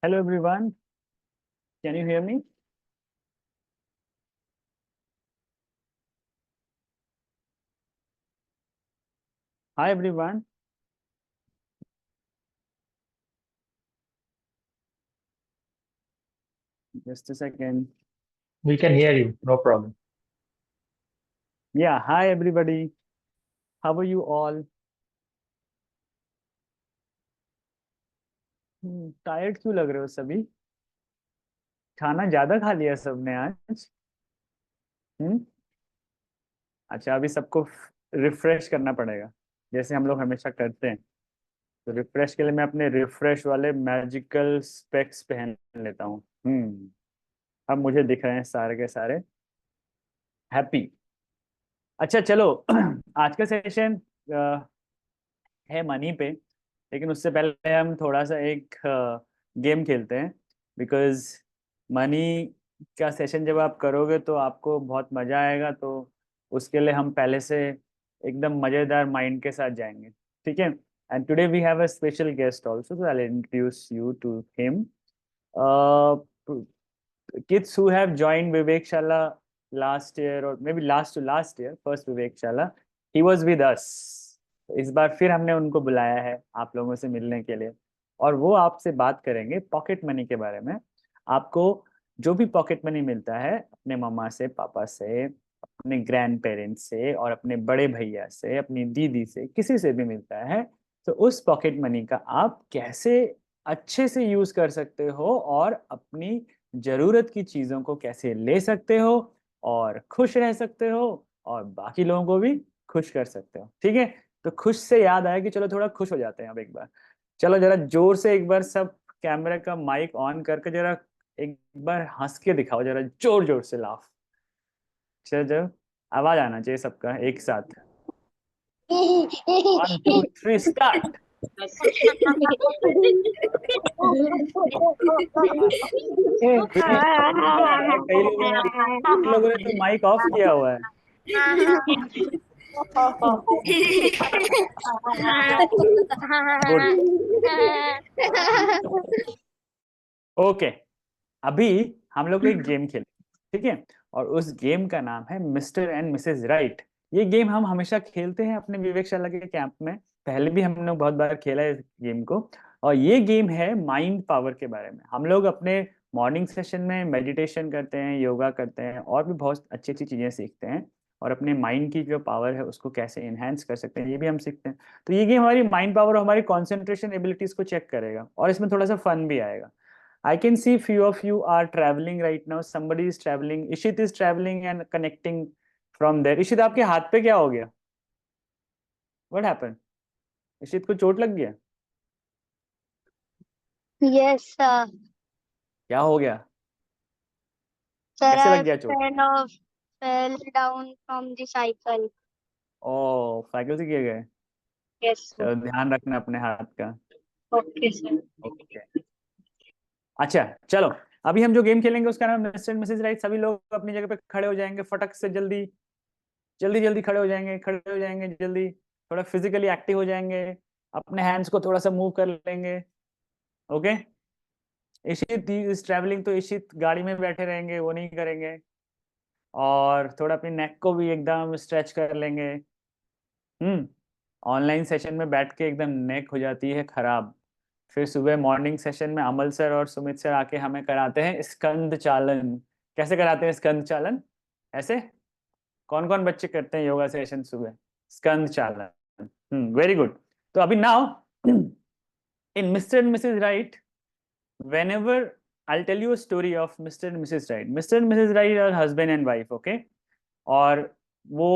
Hello everyone, can you hear me? Hi everyone. Just a second. We can hear you, no problem. Yeah, hi everybody. How are you all? Tired क्यों लग रहे हो सभी? खाना ज्यादा खा लिया सबने आज? हम्म अच्छा, अभी सबको रिफ्रेश करना पड़ेगा, जैसे हम लोग हमेशा करते हैं। तो रिफ्रेश के लिए मैं अपने रिफ्रेश वाले मैजिकल स्पेक्स पहन लेता हूँ। अब मुझे दिख रहे हैं सारे के सारे हैप्पी। अच्छा चलो आज का सेशन है मनी पे, लेकिन उससे पहले हम थोड़ा सा एक गेम खेलते हैं। बिकॉज मनी का सेशन जब आप करोगे तो आपको बहुत मजा आएगा, तो उसके लिए हम पहले से एकदम मजेदार माइंड के साथ जाएंगे। ठीक है? And today we have a special guest also, so I will introduce you to him. Kids who have joined Vivek Shala last year or maybe last to last year, first Vivek Shala, he was with us. इस बार फिर हमने उनको बुलाया है आप लोगों से मिलने के लिए, और वो आपसे बात करेंगे पॉकेट मनी के बारे में। आपको जो भी पॉकेट मनी मिलता है अपने मम्मा से, पापा से, अपने ग्रैंड पेरेंट्स से और अपने बड़े भैया से, अपनी दीदी से, किसी से भी मिलता है, तो उस पॉकेट मनी का आप कैसे अच्छे से यूज कर सकते हो और अपनी जरूरत की चीजों को कैसे ले सकते हो और खुश रह सकते हो और बाकी लोगों को भी खुश कर सकते हो। ठीक है? तो खुश से याद आया कि चलो थोड़ा खुश हो जाते हैं अब एक बार। चलो जरा जोर से एक बार सब कैमरा का माइक ऑन करके जरा एक बार हंस के दिखाओ, जरा जोर जोर से लाफ। चलो चलो, आवाज आना चाहिए सबका एक साथ। 1 2 3 स्टार्ट। कई लोगों ने तो माइक ऑफ किया हुआ है। गुड। ओके, अभी हम लोग एक गेम खेलें। ठीक है? और उस गेम का नाम है मिस्टर एंड मिसेस राइट। ये गेम हम हमेशा खेलते हैं अपने विवेकशाला के कैंप में, पहले भी हम लोग बहुत बार खेला है इस गेम को। और ये गेम है माइंड पावर के बारे में। हम लोग अपने मॉर्निंग सेशन में मेडिटेशन करते हैं, योगा करते हैं और भी बहुत अच्छी अच्छी चीजें सीखते हैं, और अपने माइंड की जो पावर है उसको कैसे एनहेंस कर सकते हैं ये भी हम सीखते हैं। तो ये गेम हमारी माइंड पावर और हमारी कॉन्सेंट्रेशन एबिलिटीज को चेक करेगा, और इसमें थोड़ा सा फन भी आएगा। I can see few of you are traveling right now. Somebody is traveling. Ishit is traveling and connecting from there. Ishit, आपके हाथ पे क्या हो गया? What happened? इशित को चोट लग गया? Yes, sir. क्या हो गया? Sir, कैसे लग I गया चोट? fell down from the cycle. ओ, साइकिल से गिर गए? Yes, sir. चलो ध्यान रखना अपने हाथ का। Okay, sir. ओके। अच्छा चलो, अभी हम जो गेम खेलेंगे उसका नाम मिस्टर एंड मिसेज राइट। सभी लोग अपनी जगह पे खड़े हो जाएंगे फटक से, जल्दी जल्दी जल्दी खड़े हो जाएंगे, खड़े हो जाएंगे जल्दी। थोड़ा फिजिकली एक्टिव हो जाएंगे, अपने हैंड्स को थोड़ा सा मूव कर लेंगे। ओके? इशित इज ट्रैवलिंग, तो इशित गाड़ी में बैठे रहेंगे, वो नहीं करेंगे। और थोड़ा अपनी नेक को भी एकदम स्ट्रेच कर लेंगे। ऑनलाइन सेशन में बैठ के एकदम नेक हो जाती है खराब। फिर सुबह मॉर्निंग सेशन में अमल सर और सुमित सर आके हमें कराते हैं स्कंद चालन। कैसे कराते हैं स्कंद चालन? ऐसे कौन कौन बच्चे करते हैं योगा सेशन सुबह? स्कंद चालन। Very good. तो अभी now in mister and missus right, whenever I'll tell you a story of Mr. and Mrs. Right. Mr. and Mrs. Right are husband and wife, okay? और वो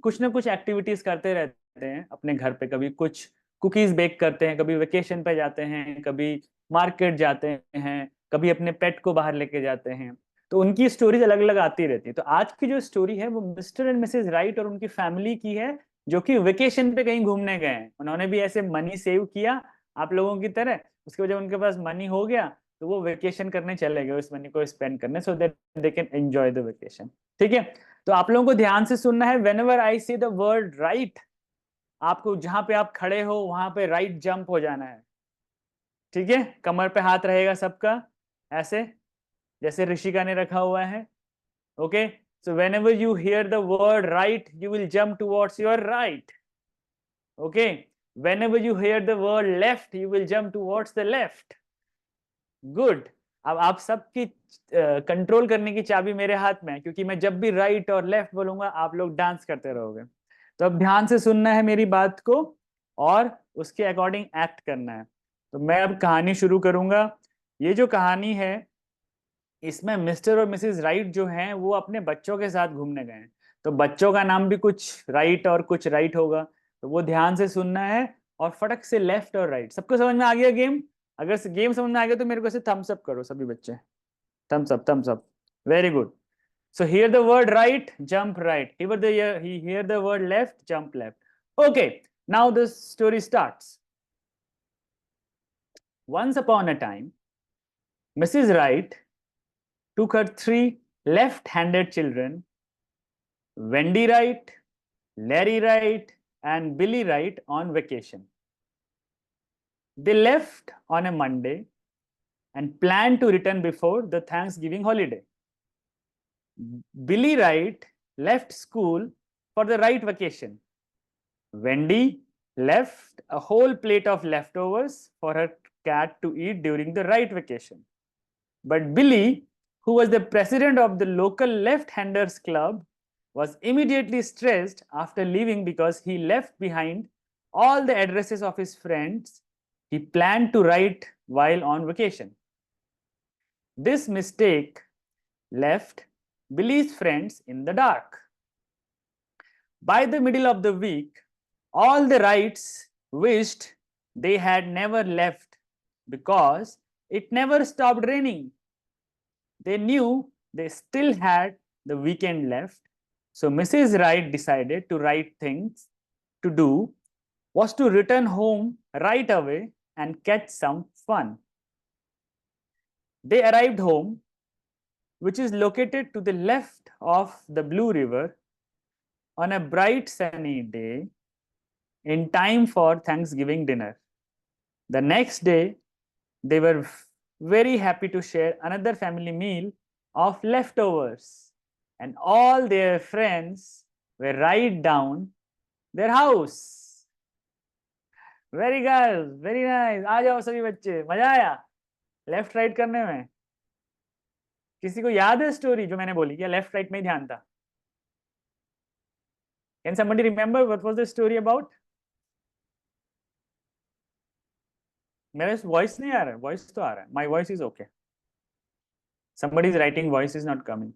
कुछ ना कुछ एक्टिविटीज करते रहते हैं अपने घर पे। कभी कुछ कुकीज बेक करते हैं, कभी वेकेशन पे जाते हैं, कभी मार्केट जाते हैं, कभी अपने पेट को बाहर लेके जाते हैं। तो उनकी स्टोरीज अलग अलग आती रहती है। तो आज की जो स्टोरी है वो मिस्टर एंड मिसेज राइट और उनकी फैमिली की है, जो कि वेकेशन पे कहीं घूमने गए हैं। उन्होंने भी ऐसे मनी सेव किया आप लोगों की तरह, उसके बाद जब उनके पास मनी हो गया तो वो वेकेशन करने चले गए उस मनी को स्पेंड करने, so that they can enjoy the vacation. ठीक है? तो आप लोगों को ध्यान से सुनना है। व्हेनेवर आई से द वर्ड राइट, आपको जहां पे आप खड़े हो वहां पे राइट जंप हो जाना है। ठीक है, कमर पे हाथ रहेगा सबका ऐसे, जैसे ऋषिका ने रखा हुआ है। Okay, so whenever you hear the word right, you will jump towards your right. Okay, whenever you hear the word left, you will jump towards the left. Good. अब आप सबकी कंट्रोल करने की चाबी मेरे हाथ में है, क्योंकि मैं जब भी राइट और लेफ्ट बोलूंगा आप लोग डांस करते रहोगे। तो अब ध्यान से सुनना है मेरी बात को और उसके अकॉर्डिंग एक्ट करना है। तो मैं अब कहानी शुरू करूंगा। ये जो कहानी है इसमें मिस्टर और मिसेस राइट जो हैं वो अपने बच्चों के साथ घूमने गए हैं। तो बच्चों का नाम भी कुछ राइट और कुछ राइट होगा, तो वो ध्यान से सुनना है और फटक से लेफ्ट और राइट। सबको समझ में आ गया गेम? अगर गेम समझ में आ गया तो मेरे को ऐसे थम्स अप करो सभी बच्चे, thumbs up thumbs up. Very good. So hear the word right, jump right. Hear the word left, jump left. Okay, now the story starts. Once upon a time, Mrs. Wright took her three left-handed children, Wendy Wright, Larry Wright, and Billy Wright, on vacation. They left on a Monday and planned to return before the Thanksgiving holiday. Billy Wright left school for the Wright vacation. Wendy left a whole plate of leftovers for her cat to eat during the Wright vacation. But Billy, who was the president of the local left-handers club, was immediately stressed after leaving because he left behind all the addresses of his friends he planned to write while on vacation. This mistake left Billy's friends in the dark. By the middle of the week, all the Wrights wished they had never left because it never stopped raining. They knew they still had the weekend left, so Mrs. Wright decided to write things to do was to return home right away and catch some fun. They arrived home, which is located to the left of the Blue River, on a bright sunny day in time for Thanksgiving dinner. The next day, they were very happy to share another family meal of leftovers, and all their friends were right down their house. Very good, very nice. आ जाओ सभी बच्चे, मजा आया left right करने में? किसी को याद है स्टोरी जो मैंने बोली, या लेफ्ट राइट में ही ध्यान था? Can somebody remember what was the story about? मेरा वॉइस नहीं आ रहा है, वॉइस तो आ रहा है. My voice is okay. Somebody is writing voice is not coming.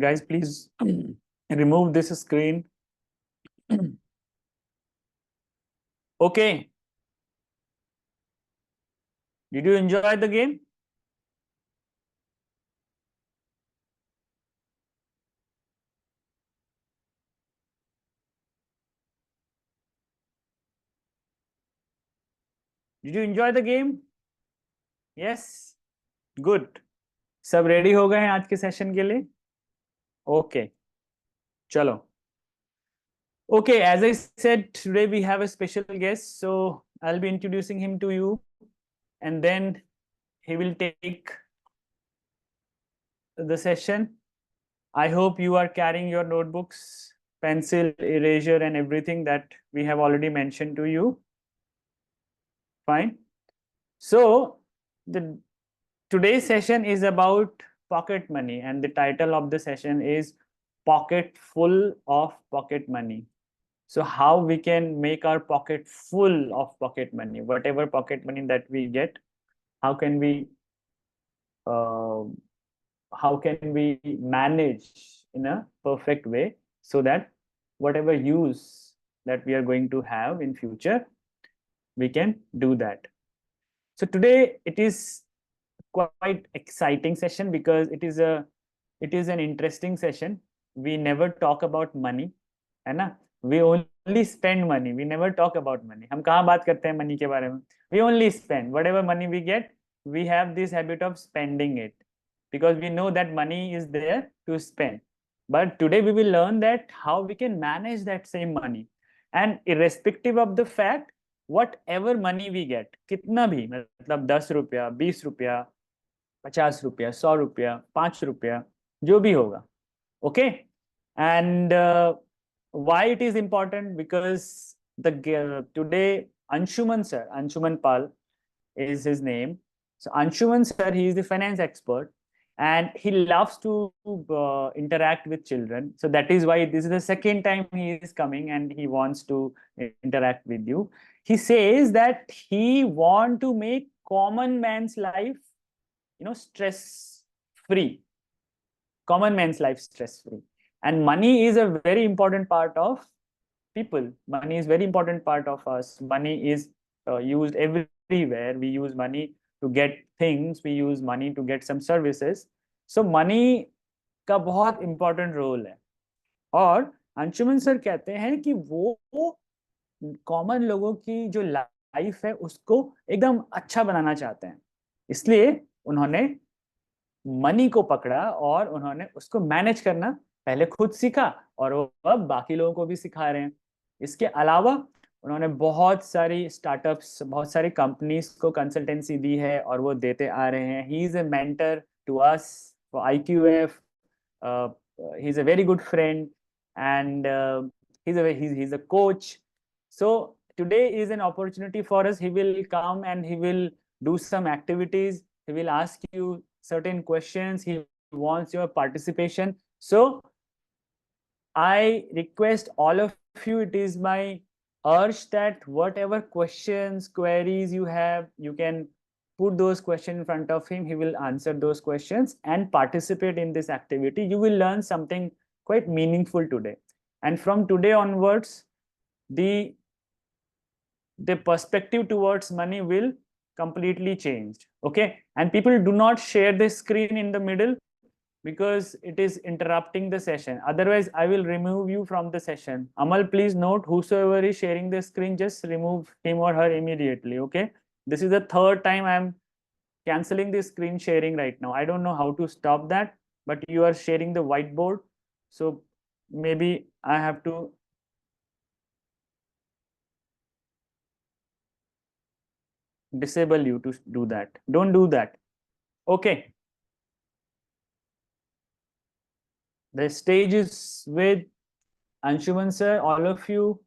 Guys, please remove this screen. Okay. Did you enjoy the game? Did you enjoy the game? Yes? Good. सब ready हो गए हैं आज के session के लिए? Okay. चलो. Okay, as I said, today we have a special guest, so I'll be introducing him to you, and then he will take the session. I hope you are carrying your notebooks, pencil, eraser, and everything that we have already mentioned to you. Fine. So today's session is about pocket money, and the title of the session is Pocket Full of Pocket Money. So how we can make our pocket full of pocket money, whatever pocket money that we get, how can we manage in a perfect way so that whatever use that we are going to have in future, we can do that. So today it is quite exciting session because it is an interesting session. We never talk about money, है ना? We only spend money. We never talk about money. हम कहाँ बात करते हैं money के बारे में? We only spend whatever money we get. We have this habit of spending it because we know that money is there to spend. But today we will learn that how we can manage that same money, and irrespective of the fact, whatever money we get, कितना भी, मतलब 10 रुपया, 20 रुपया, 50 रुपया, 100 रुपया, 5 रुपया, जो भी होगा, okay? And why it is important? Because today Anshuman sir, Anshuman Pal is his name. So Anshuman sir, he is the finance expert and he loves to interact with children. So that is why this is the second time he is coming and he wants to interact with you. He says that he want to make common man's life, stress free. Common man's life stress free. And money is a very important part of people. Money is very important part of us. Money is used everywhere. We use money to get things. We use money to get some services. So money का बहुत important role है. और Anshuman sir कहते हैं कि वो common लोगों की जो लाइफ है उसको एकदम अच्छा बनाना चाहते हैं. इसलिए उन्होंने मनी को पकड़ा और उन्होंने उसको मैनेज करना पहले खुद सीखा और वो अब बाकी लोगों को भी सिखा रहे हैं. इसके अलावा उन्होंने बहुत सारी स्टार्टअप्स, बहुत सारी कंपनीज को कंसल्टेंसी दी है और वो देते आ रहे हैं. He is a mentor to us for IQF. He is a very good friend and he's a coach. So today is an opportunity for us. He will come and he will do some activities. He will ask you certain questions. He wants your participation. So I request all of you, it is my urge that whatever questions, queries you have, you can put those questions in front of him. He will answer those questions and participate in this activity. You will learn something quite meaningful today. And from today onwards, the perspective towards money will completely change. Okay? And people do not share the screen in the middle because it is interrupting the session. Otherwise, I will remove you from the session. Amal, please note, whosoever is sharing the screen, just remove him or her immediately. Okay? This is the third time I am canceling the screen sharing right now. I don't know how to stop that, but you are sharing the whiteboard. So maybe I have to disable you to do that. Don't do that. Okay. The stage is with Anshuman sir. All of you,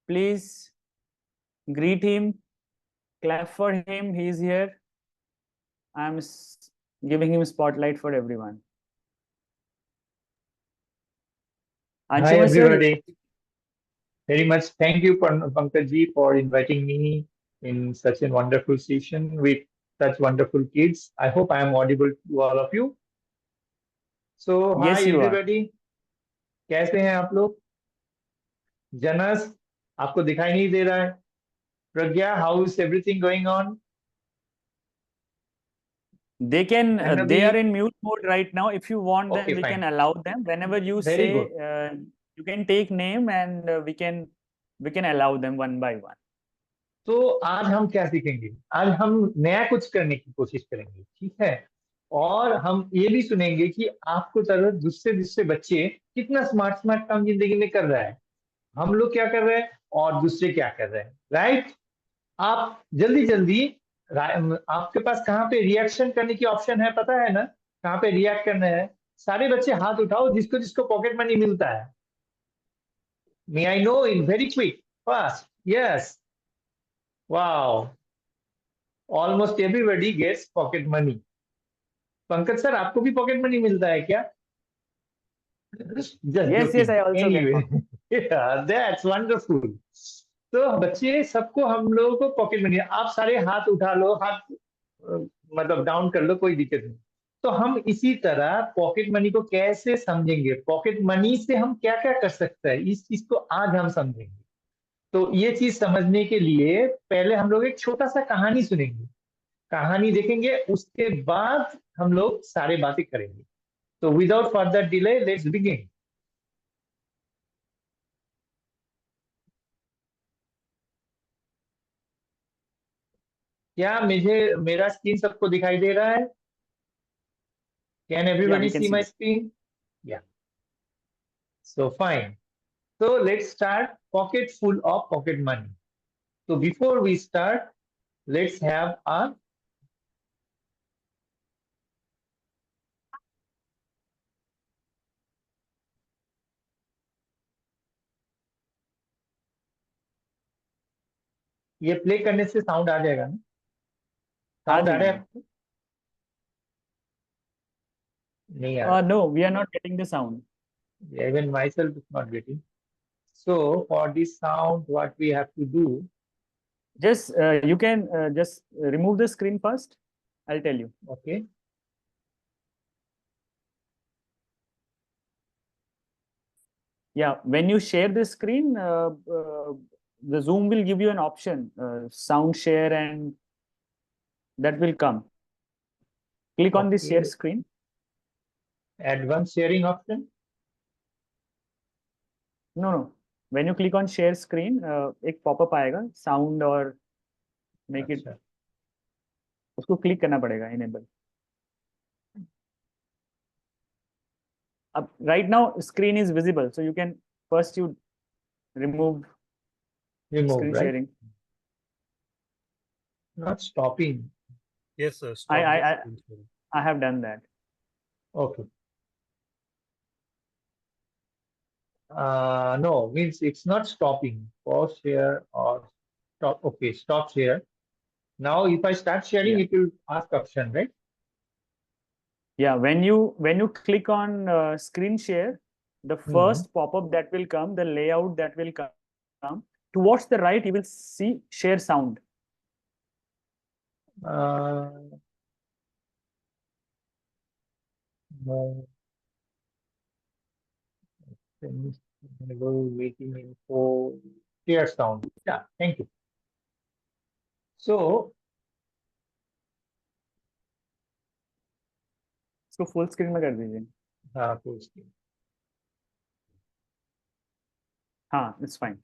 please greet him, clap for him. He is here. I'm giving him spotlight for everyone. Hi Anshuman sir, everybody. Very much thank you, Pankaj ji, for inviting me in such a wonderful session with such wonderful kids. I hope I am audible to all of you. So hi yes, you are. everybody. कैसे हैं आप लोग? जनस, आपको दिखाई नहीं दे रहा है? प्रज्ञा, how is everything going on? They can Jannavi? they are in mute mode right now. If you want them, Okay, we fine. can allow them. Whenever you Very say good. you can take name and we can allow them one by one. तो आज हम क्या सीखेंगे? आज हम नया कुछ करने की कोशिश करेंगे, ठीक है? और हम ये भी सुनेंगे कि आपको तरह दूसरे दूसरे बच्चे कितना स्मार्ट स्मार्ट काम जिंदगी में कर रहा है, हम लोग क्या कर रहे हैं और दूसरे क्या कर रहे हैं, राइट? आप जल्दी जल्दी, आपके पास कहाँ पे रिएक्शन करने की ऑप्शन है पता है ना? कहाँ पे रिएक्ट करना है? सारे बच्चे हाथ उठाओ जिसको जिसको पॉकेट मनी मिलता है. May I know in very quick fast. Yes, wow, almost everybody gets pocket money. Pankaj sir, आपको भी पॉकेट मनी मिलता है क्या? Just Yes, I also get anyway, one. yeah, that's wonderful. तो बच्चे सबको हम लोगों को पॉकेट मनी, आप सारे हाथ उठा लो, हाथ मतलब डाउन कर लो, कोई दिक्कत नहीं. तो हम इसी तरह पॉकेट मनी को कैसे समझेंगे, पॉकेट मनी से हम क्या क्या कर सकते हैं, इस चीज को आज हम समझेंगे. तो ये चीज समझने के लिए पहले हम लोग एक छोटा सा कहानी सुनेंगे. कहानी देखेंगे, उसके बाद हम लोग सारे बातें करेंगे। तो without further delay let's begin. क्या मुझे मेरा स्क्रीन सबको दिखाई दे रहा है? Can Yeah, everybody we can see see my it. Screen? Yeah, so fine. So let's start pocket full of pocket money. So before we start, let's have a ये play करने से साउंड आ जाएगा ना? हाँ साउंड जी। आ रहा है आपको? नहीं आ रहा। No, we are not getting the sound. Even myself is not getting. So for this sound, what we have to do? Just you can just remove the screen first. I'll tell you. Okay. Yeah, when you share the screen, the Zoom will give you an option, sound share, and that will come. Click on the share Okay. screen. Advanced sharing option. No. When you click on share screen, एक pop-up आएगा, sound और make it. अच्छा, उसको click करना पड़ेगा, enable. अब right now screen is visible, so you can first you remove remove, screen right? sharing. Not stopping. Yes, sir. I Stop I the I screen sharing. I have done that. Okay. No, means it's not stopping. Pause share or stop. Okay, stop share. Now, if I start sharing, Yeah. it will ask option, right? Yeah, when you click on screen share, the first pop-up that will come, the layout that will come, towards the right, you will see share sound. No. Waiting info, share sound. Yeah, thank you. So, इसको full screen में कर दीजिए. full screen. हाँ, it's fine.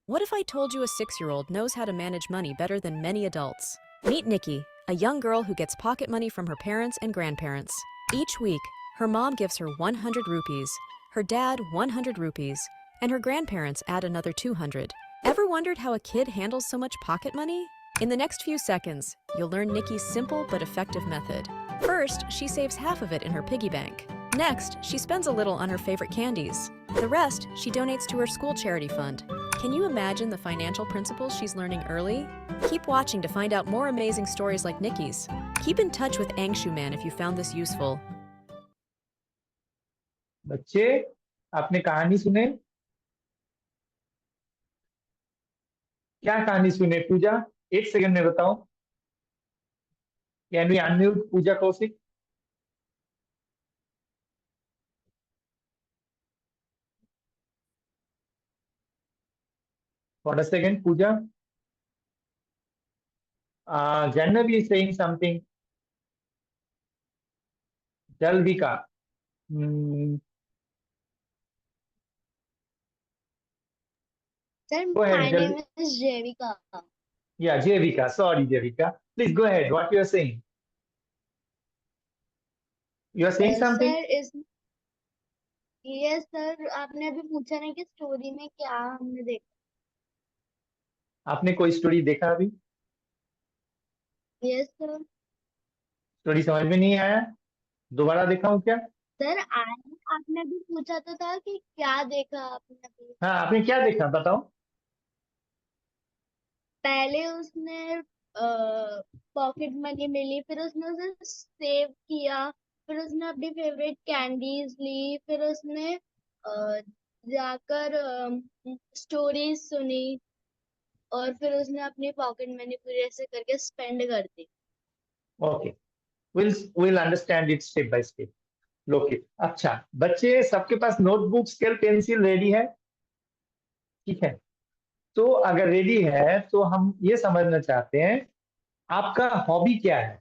What if I told you a 6-year-old knows how to manage money better than many adults? Meet Nikki, a young girl who gets pocket money from her parents and grandparents. Each week, her mom gives her 100 rupees, her dad 100 rupees, and her grandparents add another 200. Ever wondered how a kid handles so much pocket money? In the next few seconds, you'll learn Nikki's simple but effective method. First, she saves half of it in her piggy bank. Next, she spends a little on her favorite candies. The rest, she donates to her school charity fund. Can you imagine the financial principles she's learning early? Keep watching to find out more amazing stories like Nikki's. Keep in touch with Angshu Man if you found this useful. बच्चे, आपने कहानी सुने? क्या कहानी सुने? पूजा, 1 second में बताओ. Can we unmute Pooja Kaushik? For a second, Pooja. Jannavi is saying something. Jalvika. Sir, Go ahead, my Jalvi. name is Jevika. Yeah, Jevika. Sorry, Jevika. Please go ahead. What you are saying? You are saying something? Sir ये sir आपने अभी पूछा ना कि story में क्या हमने देखा. आपने कोई स्टोरी देखा अभी? Yes sir. स्टोरी समझ में नहीं आया? दोबारा दिखाऊं क्या? सर आपने अभी पूछा तो था कि क्या देखा आपने अभी. हाँ, आपने क्या देखा बताओ? पहले उसने पॉकेट मनी मिली, फिर उसने उसे सेव किया, फिर उसने अपनी फेवरेट कैंडीज ली, फिर उसने जाकर स्टोरीज सुनी, और फिर उसने अपनी पॉकेट मनी पूरी ऐसे करके स्पेंड कर दी. Okay, we'll understand it step by step. Okay, अच्छा बच्चे, सबके पास नोटबुक, स्केल, पेंसिल रेडी है? ठीक है. तो अगर रेडी है तो हम ये समझना चाहते हैं आपका हॉबी क्या है।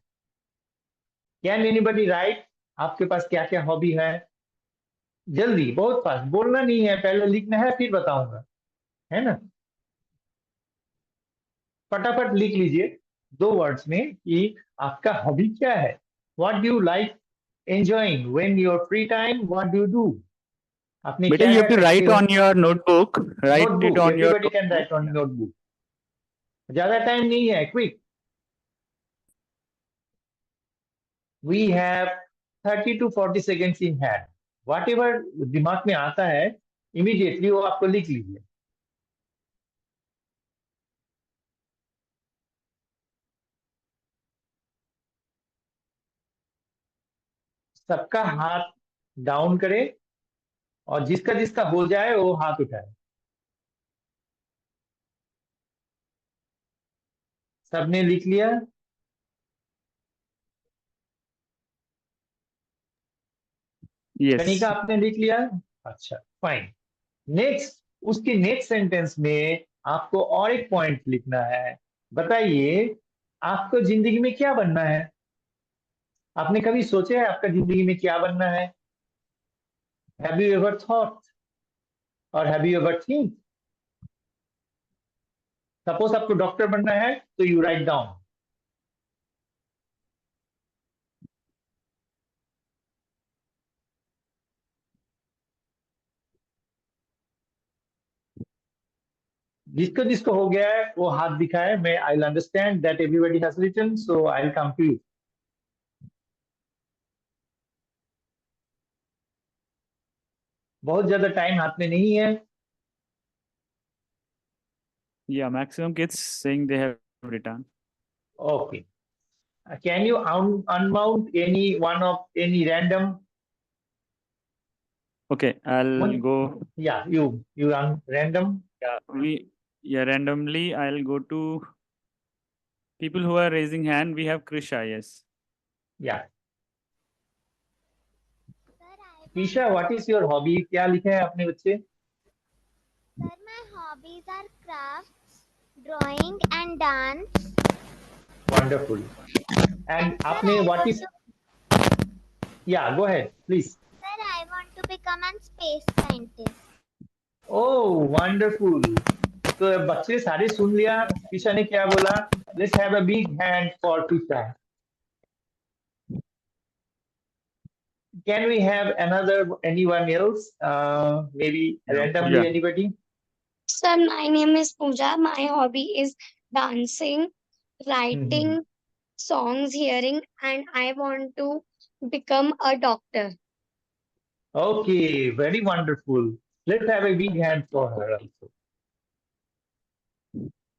कैन एनीबडी राइट, आपके पास क्या क्या हॉबी है? जल्दी, बहुत फास्ट, बोलना नहीं है, पहले लिखना है फिर बताऊंगा, है ना। फटाफट लिख लीजिए 2 वर्ड्स में कि आपका हॉबी क्या है। What do you like enjoying when your free time, what do you do, आपने बेटा, क्या you क्या have to करते write हो। on your notebook. Write it notebook, on your everybody can notebook. Write on notebook. ज्यादा time नहीं है, quick. We have 30 to 40 seconds in hand. Whatever दिमाग में आता है इमीडिएटली वो आपको लिख लीजिए। सबका हाथ डाउन करे और जिसका जिसका हो जाए वो हाथ उठाए। सबने लिख लिया? Yes. कनिका आपने लिख लिया? अच्छा, फाइन। नेक्स्ट, उसके नेक्स्ट सेंटेंस में आपको और एक पॉइंट लिखना है। बताइए आपको जिंदगी में क्या बनना है। आपने कभी सोचा है आपका जिंदगी में क्या बनना है? हैव यू एवर थॉट और have you ever think? Suppose आपको डॉक्टर बनना है तो यू राइट डाउन। जिसको जिसको हो गया है वो हाथ दिखाए। मैं I understand that everybody has written, so I will come to you. बहुत ज्यादा टाइम हाथ में नहीं है। Yeah, maximum kids saying they have written. Okay, can you unmount any one of any random Okay, I'll one? go. Yeah, you run random. Yeah, randomly I'll go to people who are raising hand. We have Krisha, yes. Yeah, Sir, I Tisha, what is your hobby? क्या लिखे हैं आपने बच्चे? Sir, my hobbies are crafts, drawing, and dance. Wonderful. And Sir, आपने I what is? also, Yeah, go ahead, please. Sir, I want to become a space scientist. Oh, wonderful. तो बच्चे सारे सुन लिया टीशा ने क्या बोला। Let's have a big hand for Tisha. Can we have anyone else? Maybe Yeah, randomly Pooja. anybody? Sir, my name is Pooja. My hobby is dancing, writing songs, hearing, and I want to become a doctor. Okay, very wonderful. Let's have a big hand for her also.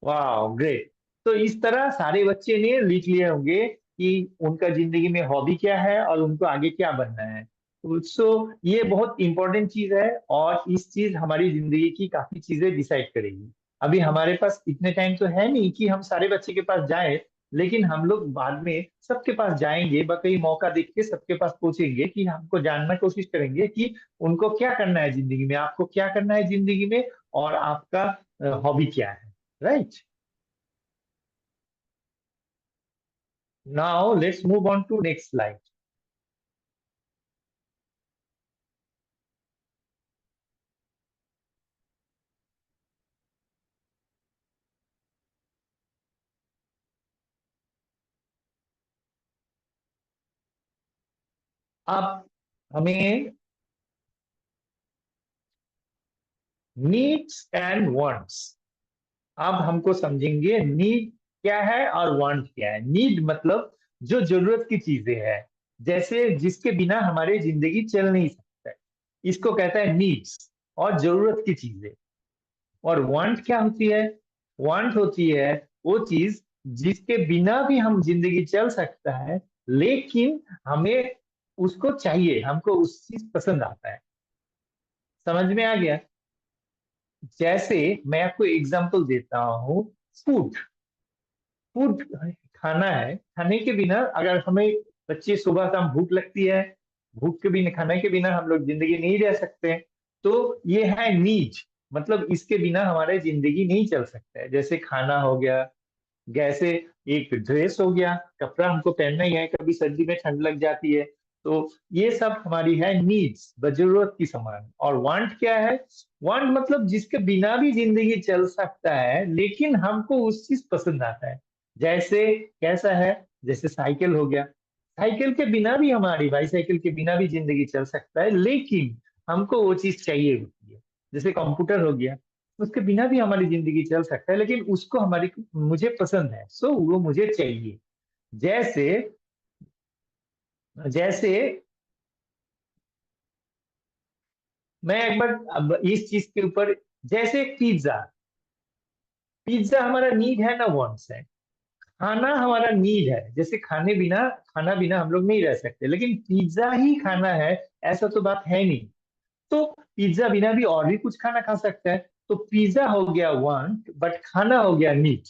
वाह, great. तो इस तरह सारे बच्चे ने लिख लिए होंगे कि उनका जिंदगी में हॉबी क्या है और उनको आगे क्या बनना है। सो ये बहुत इंपॉर्टेंट चीज है और इस चीज हमारी जिंदगी की काफी चीजें डिसाइड करेगी। अभी हमारे पास इतने टाइम तो है नहीं कि हम सारे बच्चे के पास जाए, लेकिन हम लोग बाद में सबके पास जाएंगे, कहीं मौका देख के सबके पास पूछेंगे कि हमको जानना कोशिश करेंगे कि उनको क्या करना है जिंदगी में, आपको क्या करना है जिंदगी में और आपका हॉबी क्या है। Right, now let's move on to next slide. अब हमें नीड्स एंड वांट्स, अब हमको समझेंगे नीड क्या है और वांट क्या है। नीड मतलब जो जरूरत की चीजें हैं, जैसे जिसके बिना हमारी जिंदगी चल नहीं सकता है, इसको कहता है नीड्स और जरूरत की चीजें। और वांट क्या होती है? वांट होती है वो चीज जिसके बिना भी हम जिंदगी चल सकता है, लेकिन हमें उसको चाहिए, हमको उस चीज पसंद आता है। समझ में आ गया? जैसे मैं आपको एग्जांपल देता हूँ, फूड। फूड खाना है, खाने के बिना अगर हमें बच्चे सुबह शाम भूख लगती है, भूख के बिना, खाने के बिना हम लोग जिंदगी नहीं रह सकते। तो ये है नीड, मतलब इसके बिना हमारी जिंदगी नहीं चल सकता है। जैसे खाना हो गया, जैसे एक ड्रेस हो गया, कपड़ा हमको पहनना ही है, कभी सर्दी में ठंड लग जाती है, तो ये सब हमारी है नीड्स, जरूरत की सामान। और वांट क्या है? वांट मतलब जिसके बिना भी जिंदगी चल सकता है, लेकिन हमको उस चीज पसंद आता है। जैसे कैसा है? जैसे साइकिल हो गया, साइकिल के बिना भी हमारी, बाईसाइकिल के बिना भी जिंदगी चल सकता है, लेकिन हमको वो चीज चाहिए होती है। जैसे कंप्यूटर हो गया, उसके बिना भी हमारी जिंदगी चल सकता है, लेकिन उसको हमारी, मुझे पसंद है, सो वो मुझे चाहिए। जैसे जैसे मैं एक बार अब इस चीज के ऊपर, जैसे पिज्जा, पिज्जा हमारा नीड है ना वांट्स है? खाना हमारा नीड है, जैसे खाना बिना हम लोग नहीं रह सकते, लेकिन पिज्जा ही खाना है ऐसा तो बात है नहीं। तो पिज्जा बिना भी और भी कुछ खाना खा सकता है। तो पिज्जा हो गया वांट, बट खाना हो गया नीड।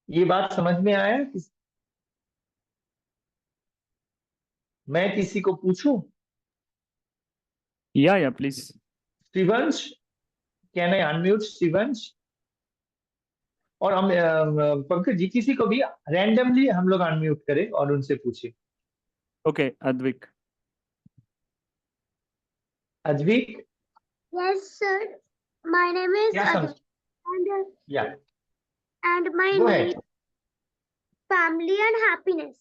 ये बात समझ में आया? मैं किसी को पूछूं? या please. Shivansh, can I unmute Shivansh? और हम पंकज जी, किसी को भी रैंडमली हम लोग अनम्यूट करें और उनसे पूछे। Okay Advik. Advik, Yes, sir. My name is क्या समझ? Advait, and या, my गो need है। family and happiness.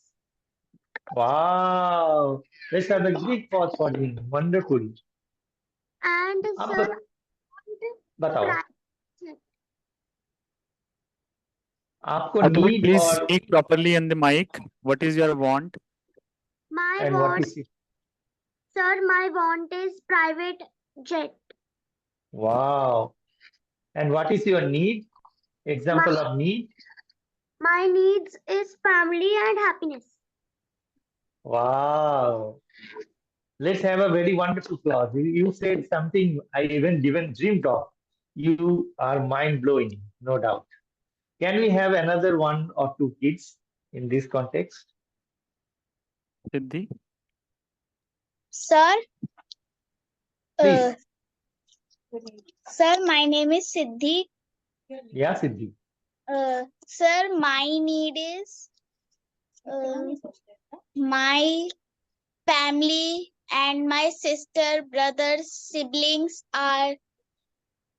वाह, let's have a big pause for him, wonderful. And अब sir, बताओ, private. आपको Advik, नीड please और speak properly in the mic. What is your want? My and what want, is? sir, my want is private jet. वाह, and what is your need? My example of need. my needs is family and happiness. Wow. Let's have a very wonderful clause. You said something I even dreamed of. You are mind blowing, no doubt. Can we have another one or two kids in this context? Siddhi. Sir, Please. sir, my name is Siddhi. Yeah, Siddhi. Sir, my need is my family and my sister, brothers, siblings are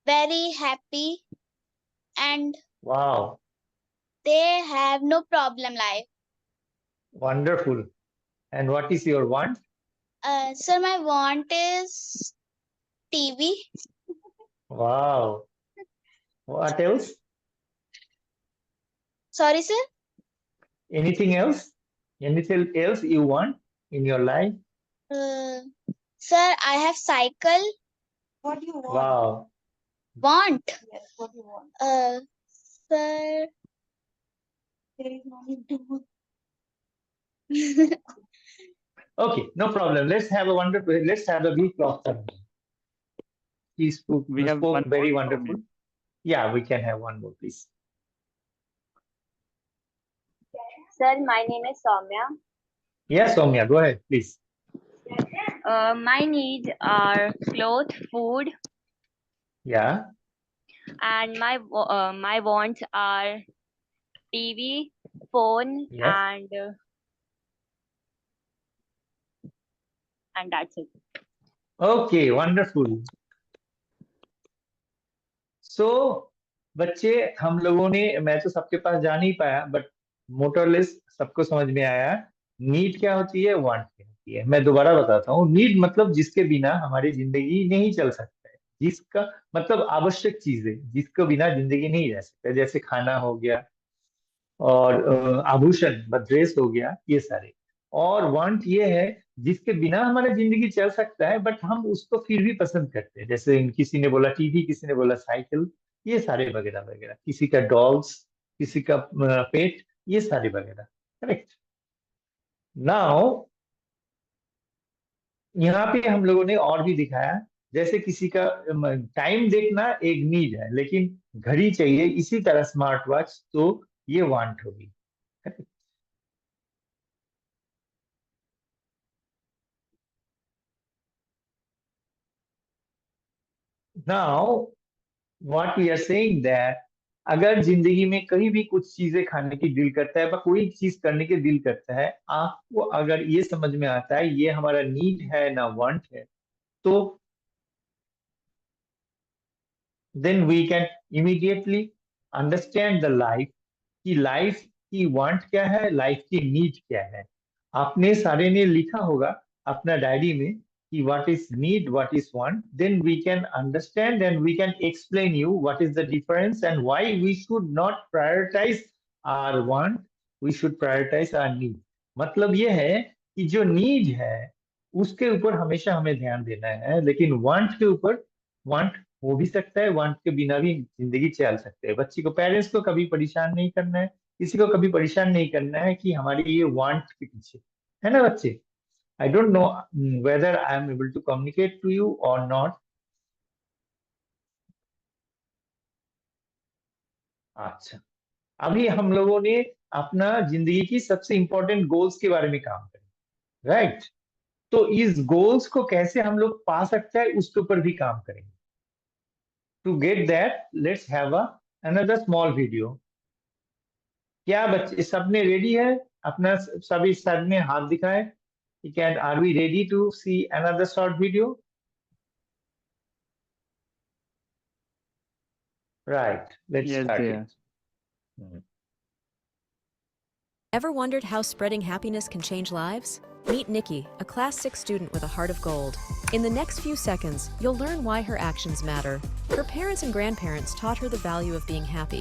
very happy and Wow. they have no problem life. Wonderful. And what is your want? Sir, my want is TV. Wow. What else? Sorry, sir. Anything else? Anything else you want in your life? Sir, I have cycle. What do you want? Wow. Want? Yes, what do you want? Sir. There is no need to. Okay, no problem. Let's have a big clap for him. He We have spoke one very more wonderful. minute. Yeah, we can have one more, please. Sir, my name is Soumya. Yes, Soumya, go ahead, please. My needs are clothes, food, Yeah, and my wants are TV, phone, yes. and that's it. Okay, wonderful. So, बच्चे, हम लोगों ने, मैं तो सबके पास जा नहीं पाया, बट मोटरलेस सबको समझ में आया। नीड क्या होती है, वांट क्या होती है। मैं दोबारा बताता हूँ। नीड मतलब जिसके बिना हमारी जिंदगी नहीं चल सकता है, जिसका मतलब आवश्यक चीजें, जिसके बिना जिंदगी नहीं रह सकता, जैसे खाना हो गया, और आभूषण, ड्रेस हो गया, ये सारे। और वांट ये है जिसके बिना हमारा जिंदगी चल सकता है, बट हम उसको फिर भी पसंद करते हैं। जैसे किसी ने बोला टीवी, किसी ने बोला साइकिल, ये सारे वगैरह वगैरह, किसी का डॉग्स, किसी का पेट, ये सारे वगैरह। करेक्ट। नाउ यहाँ पे हम लोगों ने और भी दिखाया, जैसे किसी का टाइम देखना एक नीड है, लेकिन घड़ी चाहिए, इसी तरह स्मार्ट वॉच, तो ये वांट होगी। Now what we are saying that अगर जिंदगी में कहीं भी कुछ चीजें खाने की दिल करता है, कोई चीज करने की दिल करता है, आपको अगर ये समझ में आता है ये हमारा नीड है ना वांट है, तो then we can immediately understand the life कि लाइफ की वांट क्या है, लाइफ की नीड क्या है। आपने सारे ने लिखा होगा अपना डायरी में कि what is need, what is want, then we can understand and we can explain you what is the difference and why we should not prioritise our want, we should prioritise our need. मतलब ये है कि जो need है उसके ऊपर हमेशा हमें ध्यान देना है, लेकिन वांट के ऊपर, वांट हो भी सकता है, वांट के बिना भी जिंदगी चल सकते हैं। बच्चे को, पेरेंट्स को कभी परेशान नहीं करना है, किसी को कभी परेशान नहीं करना है कि हमारी ये वांट के पीछे, है ना बच्चे। I don't know whether I am able to communicate to you और नॉट। अच्छा, अभी हम लोगों ने अपना जिंदगी की सबसे इंपॉर्टेंट गोल्स के बारे में काम करें, राइट? तो इस गोल्स को कैसे हम लोग पा सकते हैं उसके ऊपर भी काम करेंगे। To get that let's have another small video. क्या बच्चे सबने रेडी है? अपना सभी सबने हाथ दिखाए। Can are we ready to see another short video? Right, let's Yes, start dear. It. Ever wondered how spreading happiness can change lives? Meet Nikki, a Class 6 student with a heart of gold. In the next few seconds, you'll learn why her actions matter. Her parents and grandparents taught her the value of being happy.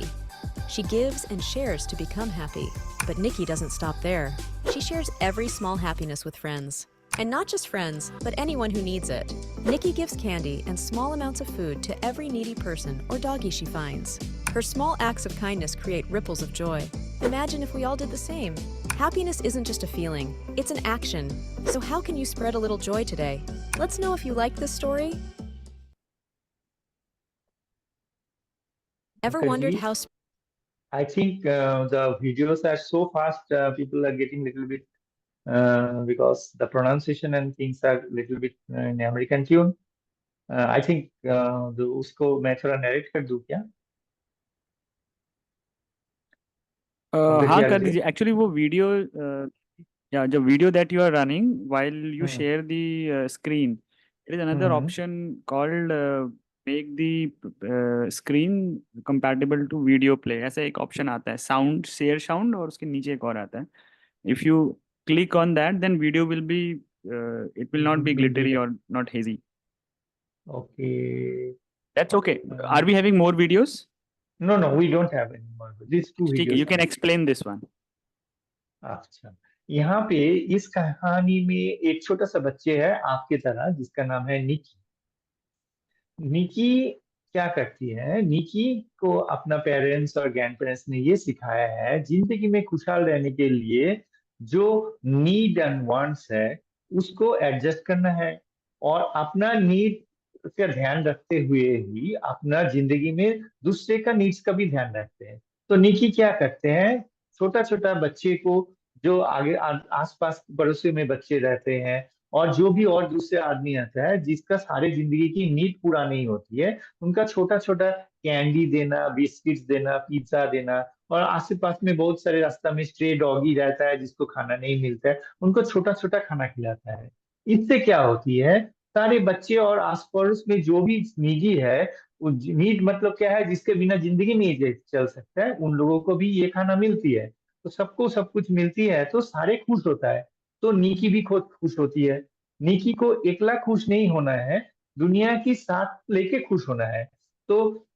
She gives and shares to become happy. But Nikki doesn't stop there. She shares every small happiness with friends. And not just friends, but anyone who needs it. Nikki gives candy and small amounts of food to every needy person or doggy she finds. Her small acts of kindness create ripples of joy. Imagine if we all did the same. Happiness isn't just a feeling, it's an action. So how can you spread a little joy today? Let's know if you liked this story. Ever wondered how I think the videos are so fast, people are getting little bit because the pronunciation and things are little bit in American tune. I think उसको मैं थोड़ा narrate कर दूं क्या? पंकज जी हाँ आगे कर जी। दीजिए। एक्चुअली वो वीडियो या जो video that you are running while you hmm share the screen, there is another hmm option called make the screen compatible to video play। ऐसा एक ऑप्शन आता है, साउंड शेयर साउंड, और उसके नीचे एक और आता है। If you click on that, then video will be it will not be glittery or not hazy। Okay. That's okay। Are we having more videos? No, we don't have any more. These two ठीक है, videos you can are. explain this one। अच्छा, यहाँ पे इस कहानी में एक छोटा सा बच्चे है आपके तरह जिसका नाम है निकी। निकी क्या करती है? निकी को अपना पेरेंट्स और ग्रैंड पेरेंट्स ने ये सिखाया है जिंदगी में खुशहाल रहने के लिए जो नीड एंड वांट्स है उसको एडजस्ट करना है, और अपना नीड का ध्यान रखते हुए ही अपना जिंदगी में दूसरे का नीड्स का भी ध्यान रखते हैं। तो निकी क्या करते हैं, छोटा छोटा बच्चे को, जो आगे आसपास पड़ोसी में बच्चे रहते हैं और जो भी और दूसरे आदमी आता है जिसका सारे जिंदगी की नीड पूरा नहीं होती है, उनका छोटा छोटा कैंडी देना, बिस्किट्स देना, पिज्जा देना, और आस पास में बहुत सारे रास्ता में स्ट्रे डॉगी रहता है जिसको खाना नहीं मिलता है, उनको छोटा छोटा खाना खिलाता है। इससे क्या होती है, सारे बच्चे और आस पड़ोस में जो भी निजी है, नीड मतलब क्या है, जिसके बिना जिंदगी नहीं चल सकता है, उन लोगों को भी ये खाना मिलती है। तो सबको सब कुछ मिलती है तो सारे खुश होता है। तो निकी भी खुद खुश होती है। निकी को एकला खुश नहीं होना है, दुनिया की साथ लेके खुश होना है। तो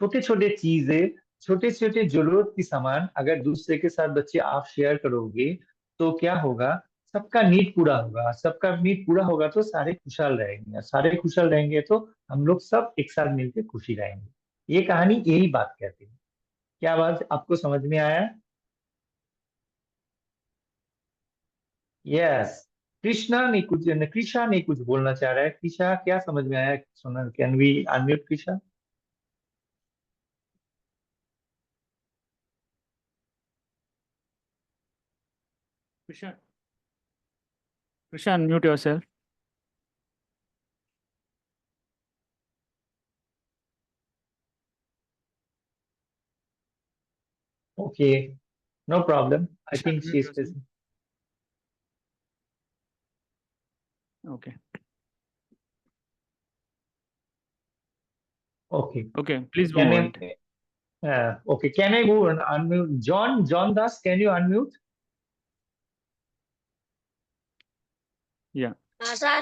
छोटे छोटे चीजें, छोटे छोटे जरूरत की सामान अगर दूसरे के साथ बच्चे आप शेयर करोगे तो क्या होगा, सबका नीड पूरा होगा। सबका नीड पूरा होगा तो सारे खुशहाल रहेंगे, और सारे खुशहाल रहेंगे तो हम लोग सब एक साथ मिलकर खुशी रहेंगे। ये कहानी यही बात कहती है। क्या बात आपको समझ में आया? यस। कृष्णा ने कुछ बोलना चाह रहा है। कृष्णा क्या समझ में आया? सुना, can we unmute Krishna? Krisha, Krisha, unmute yourself। Okay, no problem. I think she is busy. Okay. Okay. Okay, please Can move I, on. okay, can I move and unmute? John Das, can you unmute? Yeah. हाँ sir.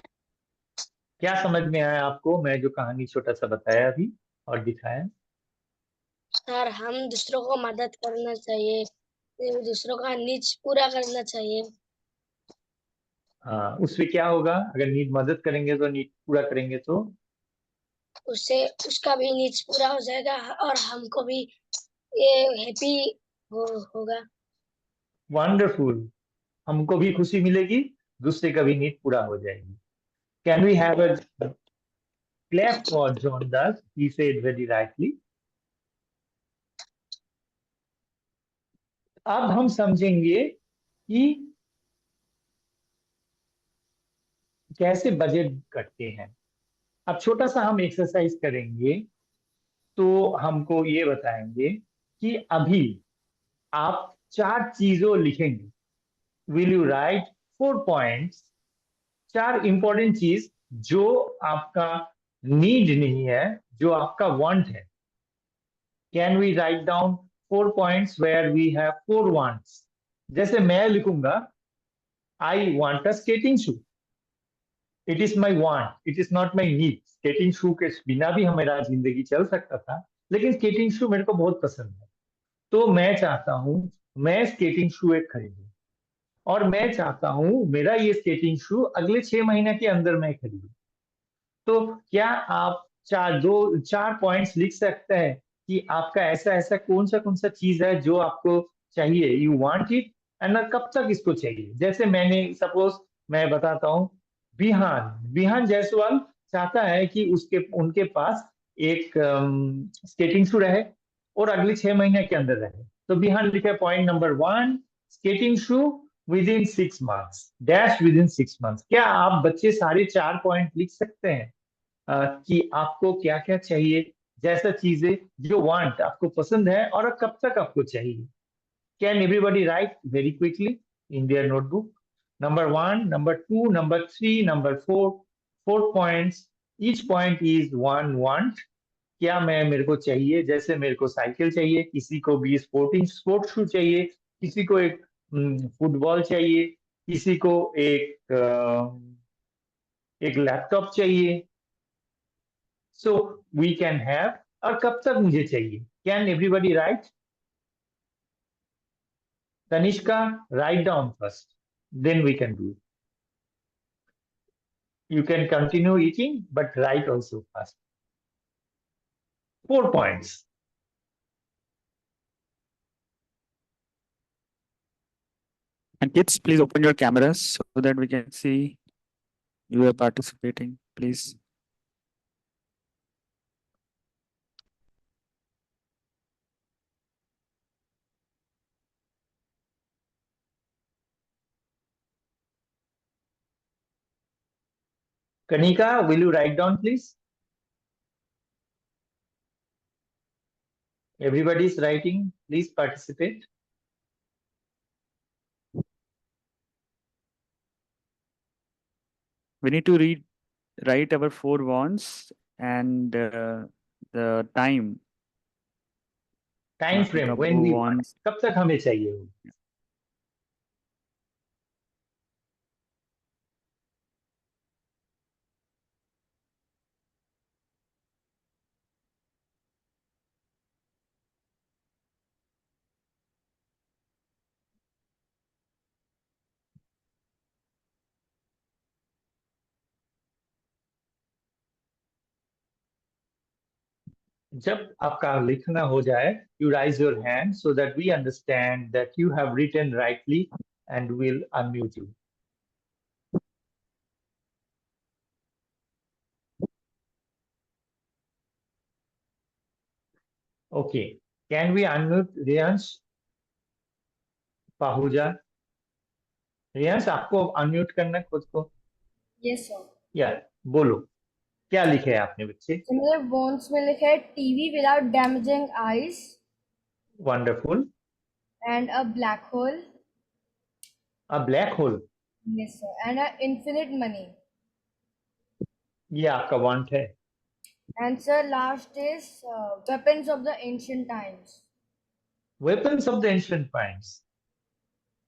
क्या समझ में आया आपको मैं जो कहानी छोटा सा बताया अभी और दिखाया? सर हम दूसरों को मदद करना चाहिए, दूसरों का नीड्स पूरा करना चाहिए। हाँ, उससे क्या होगा? अगर नीड मदद करेंगे तो नीड पूरा करेंगे तो उससे उसका भी नीड्स पूरा हो जाएगा और हमको भी ये हैप्पी होगा। वंडरफुल, हमको भी खुशी मिलेगी, दूसरे का भी नीड पूरा हो जाएगी। Can we have a clap for John Das? He said very rightly. अब हम समझेंगे कि कैसे बजट करते हैं। अब छोटा सा हम एक्सरसाइज करेंगे तो हमको ये बताएंगे कि अभी आप 4 चीजों लिखेंगे। Will you right 4 points, 4 important चीज जो आपका नीड नहीं है, जो आपका वांट है। Can we write down 4 points where we have 4 wants? जैसे मैं लिखूंगा, I want a skating shoe. It is my want, it is not my need. Skating shoe के बिना भी हमारा जिंदगी चल सकता था, लेकिन स्केटिंग शू मेरे को बहुत पसंद है, तो मैं चाहता हूं मैं स्केटिंग शू एक खरीदूं। और मैं चाहता हूं मेरा ये स्केटिंग शू अगले 6 महीने के अंदर मैं खरीदूं। तो क्या आप 4 पॉइंट्स लिख सकते हैं कि आपका ऐसा ऐसा कौन सा चीज है जो आपको चाहिए, यू वांट इट, एंड कब तक इसको चाहिए? जैसे मैंने सपोज मैं बताता हूँ, विहान विहान जायसवाल चाहता है कि उसके उनके पास एक स्केटिंग शू रहे और अगले 6 महीने के अंदर रहे। तो विहान लिखे point number 1, skating shoe with in 6 months, dash with in 6 months. क्या आप बच्चे सारे 4 पॉइंट लिख सकते हैं कि आपको क्या क्या चाहिए, जैसा चीजें जो वांट आपको पसंद है और कब तक आपको चाहिए? Can everybody right very quickly in their notebook? Number 1, number 2, number 3, number 4, 4 points. Each point is one want. क्या मैं मेरे को चाहिए, जैसे मेरे को साइकिल चाहिए, किसी को भी स्पोर्ट शू चाहिए, किसी को एक फुटबॉल चाहिए, किसी को एक लैपटॉप चाहिए। सो वी कैन हैव, और कब तक मुझे चाहिए? Can everybody write? Tanishka, write down first, then we can do. You can continue eating, but write also first. 4 points. And kids, please open your cameras so that we can see you are participating, please. Kanika, will you write down, please? Everybody is writing. Please participate. We need to write our 4 wants and the time. Time frame, when we want. कब तक हमें चाहिए वो? जब आपका लिखना हो जाए, you raise your hand so that we understand that you have written rightly and we'll unmute you. Okay, can we unmute Riyansh Pahuja? Riyansh, आपको अनम्यूट करना है खुद को। Yes sir. यार बोलो, क्या लिखे है आपने बच्चे? तो मेरे वॉन्ट्स में लिखा है TV without damaging eyes. Wonderful. and a black hole. A black hole. Yes, sir. And a infinite money. ये आपका वांट है. And sir, last is weapons of the ancient times. Weapons of the ancient times.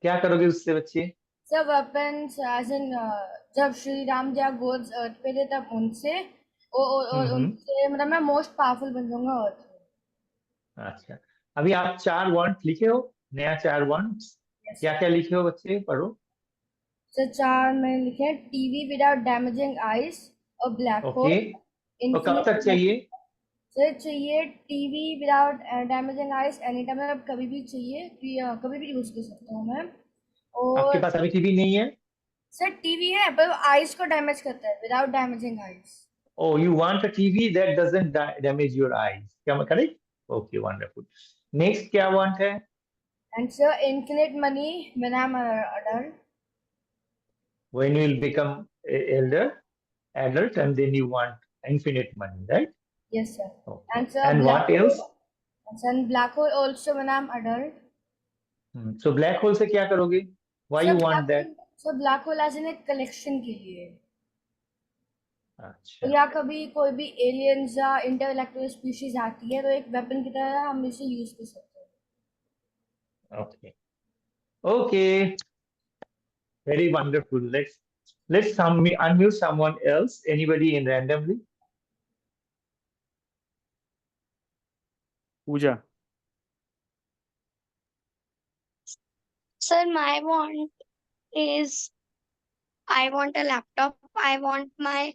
क्या करोगे उससे बच्चे? Sir, weapons as in जब श्री राम जब gods अर्थ पे थे तब उनसे उनसे मतलब मैं मोस्ट पावरफुल बन जाऊंगा अर्थ में. अच्छा, अभी आप 4 वांट लिखे हो, नया 4 वांट. क्या क्या लिखे हो बच्चे, पढ़ो. सर 4 में लिखे टीवी विदाउट डैमेजिंग आईज, अ ब्लैक होल. ओके, तो कब तक चाहिए? सर चाहिए TV without damaging eyes any time, मतलब कभी भी चाहिए कि कभी भी यूज कर सकता हूँ मैं. आपके और पास अभी टीवी नहीं है? सर टीवी है पर आईज को डैमेज करता है without damaging eyes. Oh, you want a TV that doesn't damage your eyes. क्या मैं correct? Okay, wonderful. Next क्या want है? And sir, infinite money when I'm an adult. When you will become adult, and then you want infinite money, right? Yes, sir. Okay. And sir, And what else? And sir, black hole also when I'm adult. So black hole से क्या करोगे? Why you want that? So black hole as in एक collection के लिए. अच्छा. या कभी कोई भी aliens या intergalactic species आती है तो एक weapon की तरह हम इसे use कर सकते हैं. Okay. Okay. Very wonderful. Let's unmute someone else. Anybody in randomly? Puja. Sir, my want is I want a laptop. I want my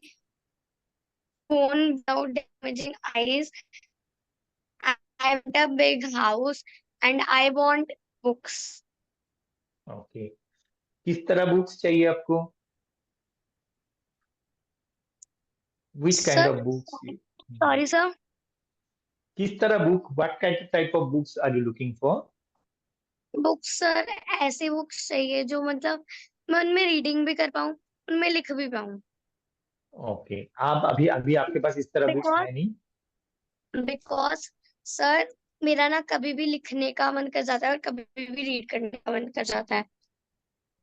phone without damaging eyes. I want a big house and I want books. Okay. किस तरह books चाहिए आपको? Which kind Sir, of books? sorry, sir. किस तरह book? What type of books are you looking for? Books sir ऐसी books चाहिए जो मतलब मैं उनमें रीडिंग भी कर पाऊँ, उनमें लिख भी पाऊँ. ओके, आप अभी आपके पास इस तरह बुक्स है नहीं? बिकॉज सर मेरा ना कभी भी लिखने का मन कर जाता है और कभी भी रीड करने का मन कर जाता है.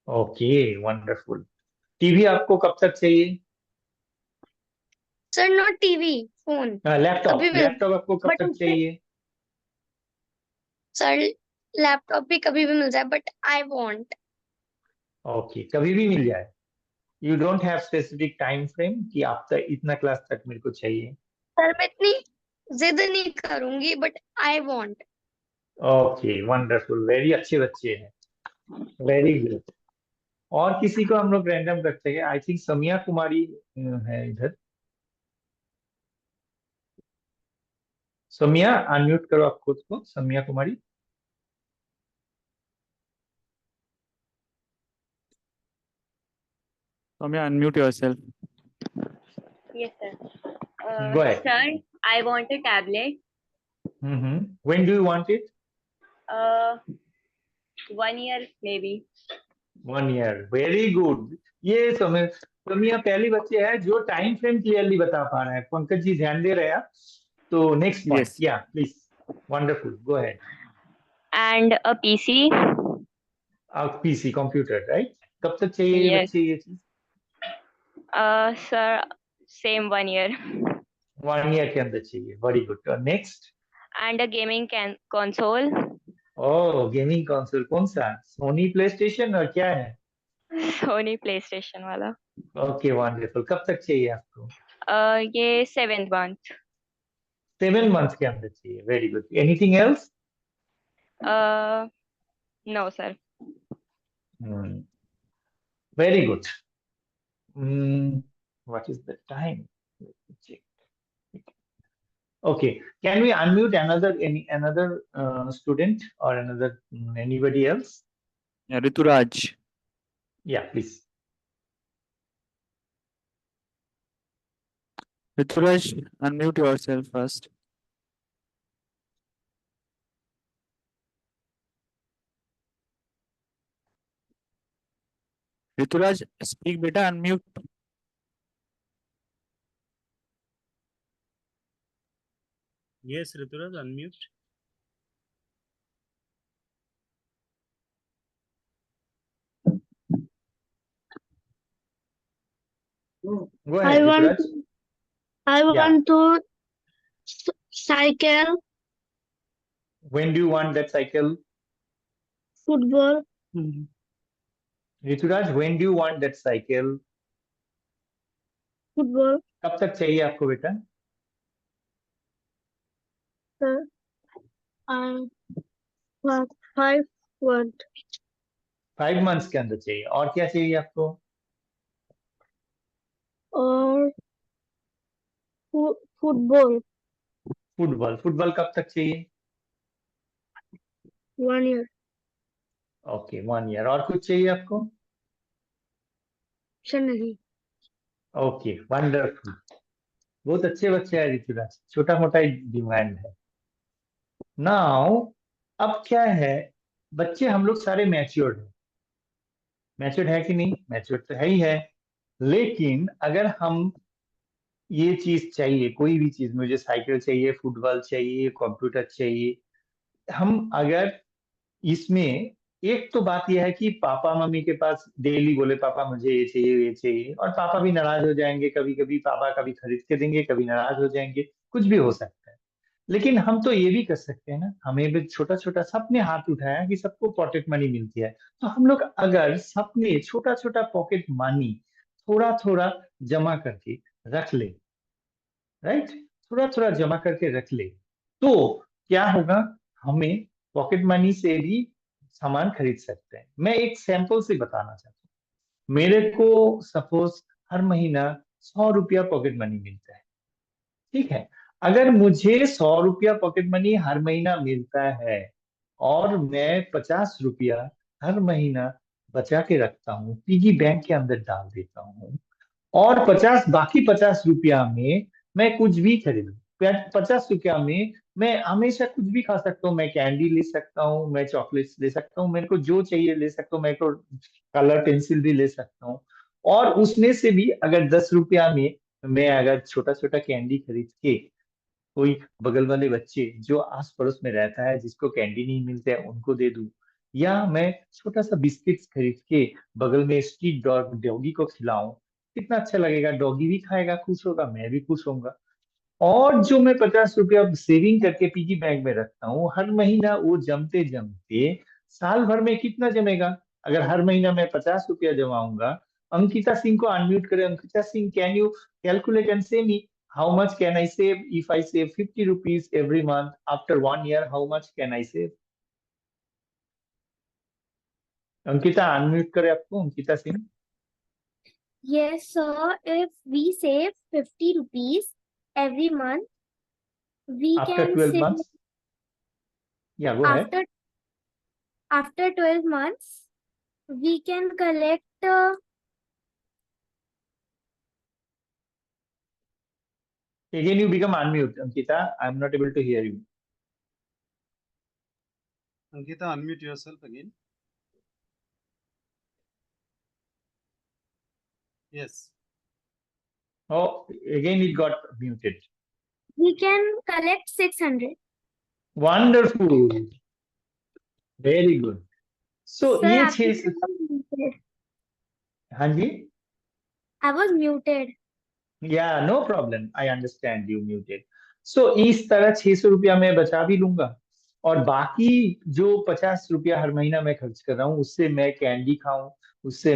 Okay, wonderful. टीवी आपको कब तक चाहिए? Sir not TV, phone. Laptop आपको कब तक चाहिए? सर लैपटॉप भी कभी भी मिल जाए बट आई वांट. ओके, कभी भी मिल जाए. You don't have specific time frame कि आप तक इतना क्लास तक मेरे को चाहिए? सर मैं इतनी जिद नहीं करूंगी but I want. Okay, wonderful. Very अच्छे बच्चे हैं. Very good. और किसी को हम लोग रैंडम रखते हैं. आई थिंक समिया कुमारी है इधर. समिया, अनम्यूट करो आप खुद को. समिया कुमारी. Soumya, unmute yourself. Yes, sir. Go ahead. Sir, I want a tablet. When do you want it? 1 year maybe. 1 year. Very good. ये समिया पहली बच्चे है जो टाइम फ्रेम क्लियरली बता पा रहा है. पंकज जी ध्यान दे रहे हैं आप. तो नेक्स्ट पॉइंट. Yes. या please. Wonderful. Go ahead. And a PC. PC, computer, right? कब तक चाहिए Yes. बच्चे ये चीज? Sir, same 1 year. 1 year के अंदर चाहिए. Very good. Next. And a gaming console. Oh, gaming console. कौन सा? सोनी प्ले स्टेशन और क्या है? Sony PlayStation वाला. Okay, wonderful. कब तक चाहिए आपको? ये 7th month. 7 months के अंदर चाहिए. Very good. Anything else? No, sir. Very good. What is the time? Let me check. Okay, can we unmute another student or anybody else? Yeah, Rituraj. Yeah, please. Rituraj, unmute yourself first. Rituraj, speak beta, unmute. Yes, Rituraj, unmute. Go I ahead, want Rituraj. I Yeah. want to cycle, When do you want that cycle? football, Rituraj, when do you want that cycle? football, कब तक चाहिए आपको बेटा? sir. And 5 months. 5 months के अंदर चाहिए। और क्या चाहिए आपको? और फुटबॉल फुटबॉल। फुटबॉल कब तक चाहिए? 1 year. Okay, 1 year। और कुछ चाहिए आपको? अच्छा नहीं। Okay, wonderful. बहुत अच्छे बच्चे हैं ऋतुराज, छोटा मोटा डिमांड है। नाउ अब क्या है, बच्चे हम लोग सारे मैच्योर्ड हैं। मैच्योर्ड है कि नहीं? मैच्योर्ड तो है ही है। लेकिन अगर हम ये चीज चाहिए, कोई भी चीज, मुझे साइकिल चाहिए, फुटबॉल चाहिए, कंप्यूटर चाहिए, हम अगर इसमें, एक तो बात यह है कि पापा मम्मी के पास डेली बोले पापा मुझे ये चाहिए ये चाहिए, और पापा भी नाराज हो जाएंगे, कभी कभी पापा कभी खरीद के देंगे, कभी नाराज हो जाएंगे, कुछ भी हो सकता है। लेकिन हम तो ये भी कर सकते हैं ना, हमें भी छोटा छोटा, सबने हाथ उठाया कि सबको पॉकेट मनी मिलती है, तो हम लोग अगर सबने छोटा छोटा पॉकेट मनी थोड़ा थोड़ा जमा करके रख ले, राइट, थोड़ा थोड़ा जमा करके रख ले, तो क्या होगा, हमें पॉकेट मनी से भी सामान खरीद सकते हैं। मैं एक सैंपल से बताना चाहता हूँ। मेरे को सपोज हर महीना 100 रुपया पॉकेट मनी मिलता है, ठीक है। अगर मुझे 100 रुपया पॉकेट मनी हर महीना मिलता है और मैं 50 रुपया हर महीना बचा के रखता हूँ, पिगी बैंक के अंदर डाल देता हूँ, और 50 रुपया में मैं कुछ भी खरीदूं, 50 रुपया में मैं हमेशा कुछ भी खा सकता हूँ, मैं कैंडी ले सकता हूँ, मैं चॉकलेट्स ले सकता हूँ, मेरे को जो चाहिए ले सकता हूँ, मेरे को कलर पेंसिल भी ले सकता हूँ। और उसमें से भी अगर 10 रुपया में मैं अगर छोटा छोटा कैंडी खरीद के कोई बगल वाले बच्चे जो आस पड़ोस में रहता है जिसको कैंडी नहीं मिलते हैं उनको दे दूं, या मैं छोटा सा बिस्किट्स खरीद के बगल में स्ट्रीट डॉगी को खिलाऊं, कितना अच्छा लगेगा, डॉगी भी खाएगा, खुश होगा, मैं भी खुश होऊंगा। और जो मैं 50 रुपया सेविंग करके पिगी बैंक में रखता हूँ, हर महीना वो जमते जमते साल भर में कितना जमेगा? अगर हर महीना मैं 50 रुपया जमाऊंगा, अंकिता सिंह को अनम्यूट करें। Ankita Singh, can you calculate and से मी how much can I save if I save 50 rupees every month after 1 year? How much can I save? Ankita unmute करे आपको, Ankita Singh. Yes, sir. If we save 50 rupees every month, we after can 12 save months, या गो है। after 12 months, we can collect Again you become unmute, Ankita, I am not able to hear you. Ankita, unmute yourself again. Yes. Oh, again it got muted. we can collect 600. Wonderful, very good. So Sir, ये actually, 6, I was muted. हाँ जी, I was muted. Yeah no problem, I understand you muted. So इस तरह 600 रुपया मैं बचा भी लूंगा, और बाकी जो 50 रुपया हर महीना मैं खर्च कर रहा हूँ, उससे मैं कैंडी खाऊं, उससे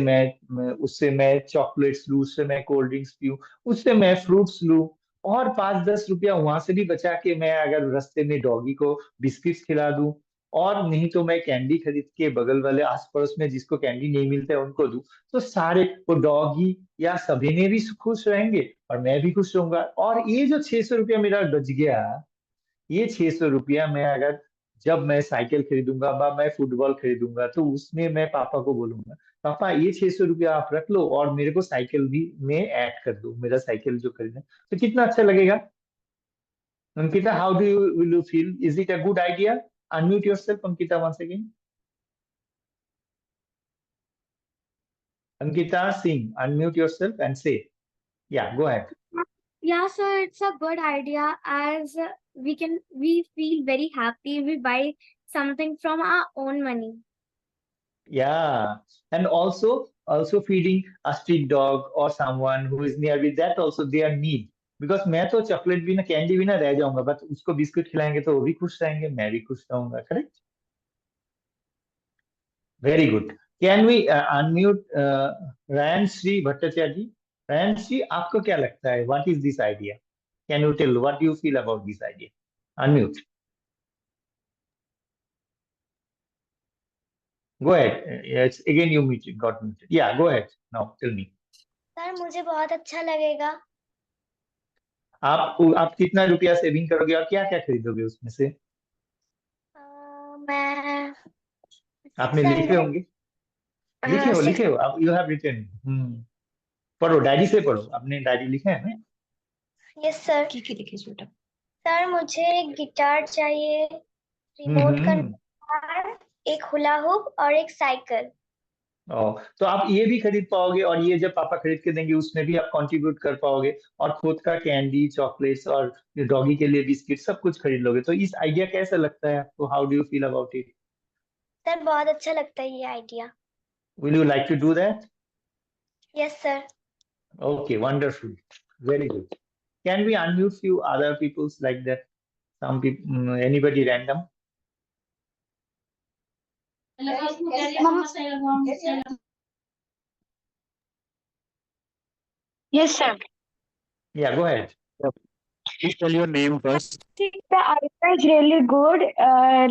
मैं चॉकलेट्स लूं, उससे मैं कोल्ड ड्रिंक्स पीऊं, उससे मैं फ्रूट्स लूं, और 5-10 रुपया वहां से भी बचा के मैं अगर रास्ते में डॉगी को बिस्किट्स खिला दूं, और नहीं तो मैं कैंडी खरीद के बगल वाले आस पड़ोस में जिसको कैंडी नहीं मिलता है उनको दूं, तो सारे, वो डॉगी या सभी ने भी खुश रहेंगे और मैं भी खुश रहूंगा। और ये जो 600 रुपया मेरा बच गया, ये 600 रुपया मैं अगर, जब मैं साइकिल खरीदूंगा बा मैं फुटबॉल खरीदूंगा, तो उसमें मैं पापा को बोलूंगा पापा ये 600 रुपया आप रख लो और मेरे को साइकिल भी में ऐड कर दो, मेरा साइकिल जो खरीदना, तो कितना अच्छा लगेगा। Ankita, how do you will you feel? Is it a good idea? Unmute yourself Ankita once again. Ankita Singh, unmute yourself and say, yeah, go ahead. Yeah, sir, it's a good idea as we feel very happy. We buy something from our own money. Yeah, and also also feeding a street dog or someone who is near with that also their need. Because मैं तो chocolate भी ना candy भी ना रह जाऊंगा, but उसको biscuit खिलाएंगे तो वो भी खुश रहेंगे, मैं भी खुश रहूंगा. Correct? Very good. Can we unmute Ryan Shri Bhattacharya ji? Ryan Shri, आपको क्या लगता है, what is this idea? Can you tell what you feel about this idea? Unmute. Go ahead. Yes, again you muted, got muted. Yeah, go ahead. Now tell me. Sir मुझे बहुत अच्छा लगेगा. आप कितना रुपया सेविंग करोगे और क्या क्या खरीदोगे उसमें से? मैं आपने लिखे होंगे. लिखे हो आप. You have written. पढ़ो, डायरी से पढ़ो. आपने डायरी लिखा है ना? Yes sir. लिखे छोटा. सर मुझे एक गिटार चाहिए, रिमोट कंट्रोलर, एक हुला हुप और एक साइकिल. तो आप ये भी खरीद पाओगे, और ये जब पापा खरीद के देंगे उसमें भी आप कंट्रीब्यूट कर पाओगे, और खुद का कैंडी, चॉकलेट्स और डॉगी के लिए बिस्किट सब कुछ खरीद लोगे. तो इस आइडिया कैसा लगता है आपको? How do you feel about it? Sir बहुत अच्छा लगता है ये idea. Will you like to do that? Yes sir. Okay, wonderful. Very good. Can we unmute few other peoples like that? Some people, anybody random? Yes sir. Yeah, go ahead. Please tell your name first. I think the idea is really good.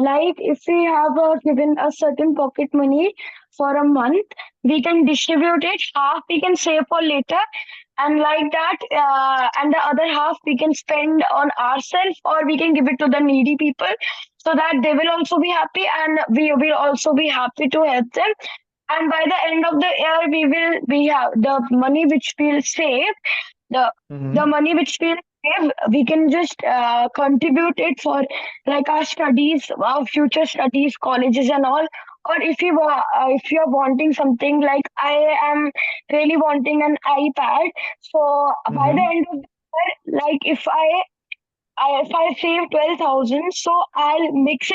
Like if we have given a certain pocket money for a month, we can distribute it. Half we can save for later, and like that, and the other half we can spend on ourselves, or we can give it to the needy people, so that they will also be happy, and we will also be happy to help them. And by the end of the year, we have the money which we'll save. The money which we'll save, we can just contribute it for like our studies, our future studies, colleges and all. Or if if you're wanting something, like I am really wanting an iPad, so by the end of the year, like if I save 12,000, so I'll mix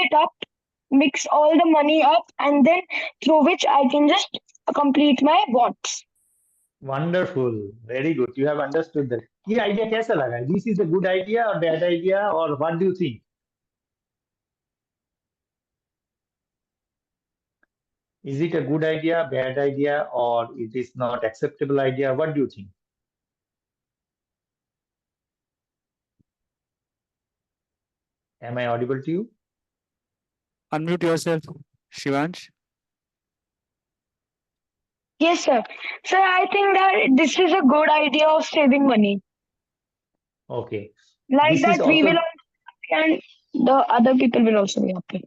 all the money up, and then through which I can just complete my wants. Wonderful. Very good. You have understood that. ये idea कैसा लगा? This is a good idea or bad idea, or what do you think? Is it a good idea, bad idea, or it is not acceptable idea? What do you think? Am I audible to you? Unmute yourself, Shivansh. Yes, sir. Sir, I think that this is a good idea of saving money. Okay. Like This that, is we also- will also, and the other people will also be happy.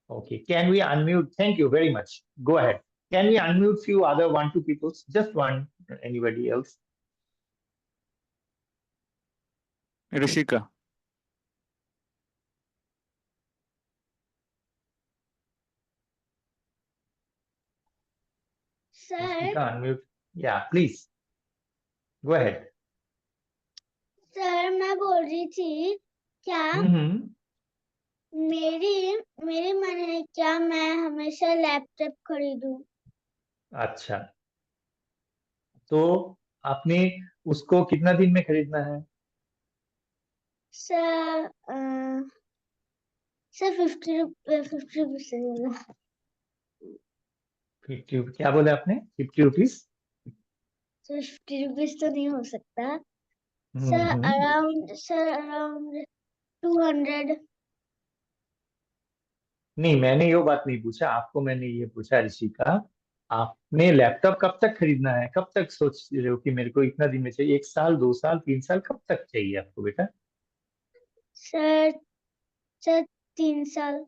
Okay. Can we unmute? Thank you very much. Go ahead. Can we unmute few other 1-2 people? Just one. Anybody else? Rishika. Sir Rishika, unmute. Yeah, please. Go ahead. Sir मैं बोल रही थी क्या मेरी मन है क्या मैं हमेशा लैपटॉप खरीदूं. अच्छा, तो आपने उसको कितना दिन में खरीदना है? Sir 50 rupees. 50, क्या बोले आपने? 50 रुपीज? 50 रुपीज तो नहीं हो सकता. Sir around 200. नहीं, मैंने ये बात नहीं पूछा आपको. मैंने ये पूछा ऋषिका, आपने लैपटॉप कब तक खरीदना है? कब तक सोच रहे हो कि मेरे को इतना दिन में चाहिए? 1 साल, 2 साल, 3 साल, कब तक चाहिए आपको बेटा? सर 3 साल.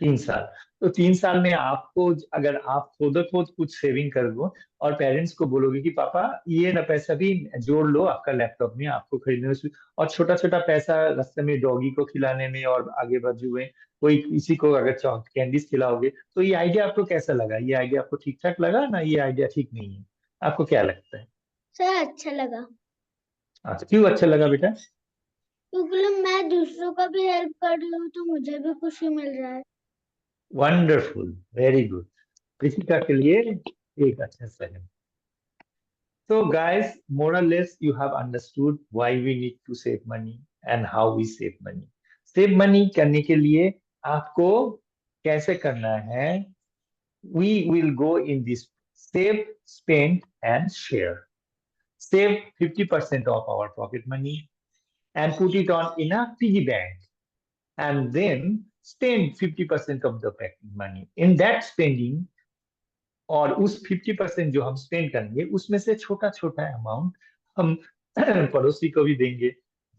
3 साल. तो 3 साल में आपको, अगर आप खुद कुछ सेविंग कर दो और पेरेंट्स को बोलोगे कि पापा ये ना पैसा भी जोड़ लो आपका लैपटॉप में, आपको खरीदने में, और छोटा छोटा पैसा रास्ते में डॉगी को खिलाने में और आगे बाजू में कोई किसी को अगर कैंडीज खिलाओगे, तो ये आइडिया आपको कैसा लगा? ये आइडिया आपको ठीक ठाक लगा ना? ये आइडिया ठीक नहीं है? आपको क्या लगता है? सर अच्छा लगा. अच्छा, क्यों अच्छा लगा बेटा? क्योंकि मैं दूसरों का भी हेल्प कर रही हूँ तो मुझे भी खुशी मिल रहा है. वंडरफुल. Very good. ऋषिका के लिए एक अच्छा second. So guys, more or less you have understood why we need to save money and how we save money. Save money करने के लिए आपको कैसे करना है? We will go in this save, spend and share. Save 50% of our pocket money and put it on in a piggy bank, and then spend 50% of the pocket money. In that spending, और उस 50% जो हम spend करेंगे उसमें से छोटा छोटा amount हम पड़ोसी को भी देंगे,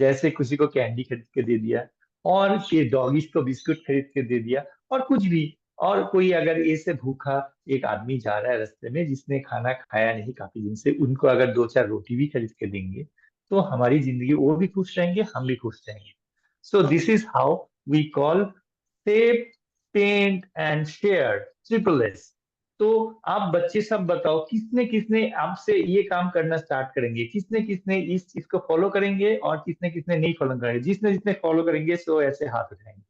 जैसे किसी को कैंडी खरीद के दे दिया, और ये डॉगीज को बिस्कुट खरीद के दे दिया, और कुछ भी। और कोई अगर ऐसे भूखा एक आदमी जा रहा है रास्ते में जिसने खाना खाया नहीं काफी दिन से, उनको अगर 2-4 रोटी भी खरीद के देंगे तो हमारी जिंदगी, वो भी खुश रहेंगे, हम भी खुश रहेंगे। So this is how we call save, spend and share, triple S. तो आप बच्चे सब बताओ, किसने किसने आपसे ये काम करना स्टार्ट करेंगे, किसने किसने इस चीज को फॉलो करेंगे और किसने किसने नहीं फॉलो करेंगे? जिसने जिसने फॉलो करेंगे सो ऐसे हाथ उठाएंगे।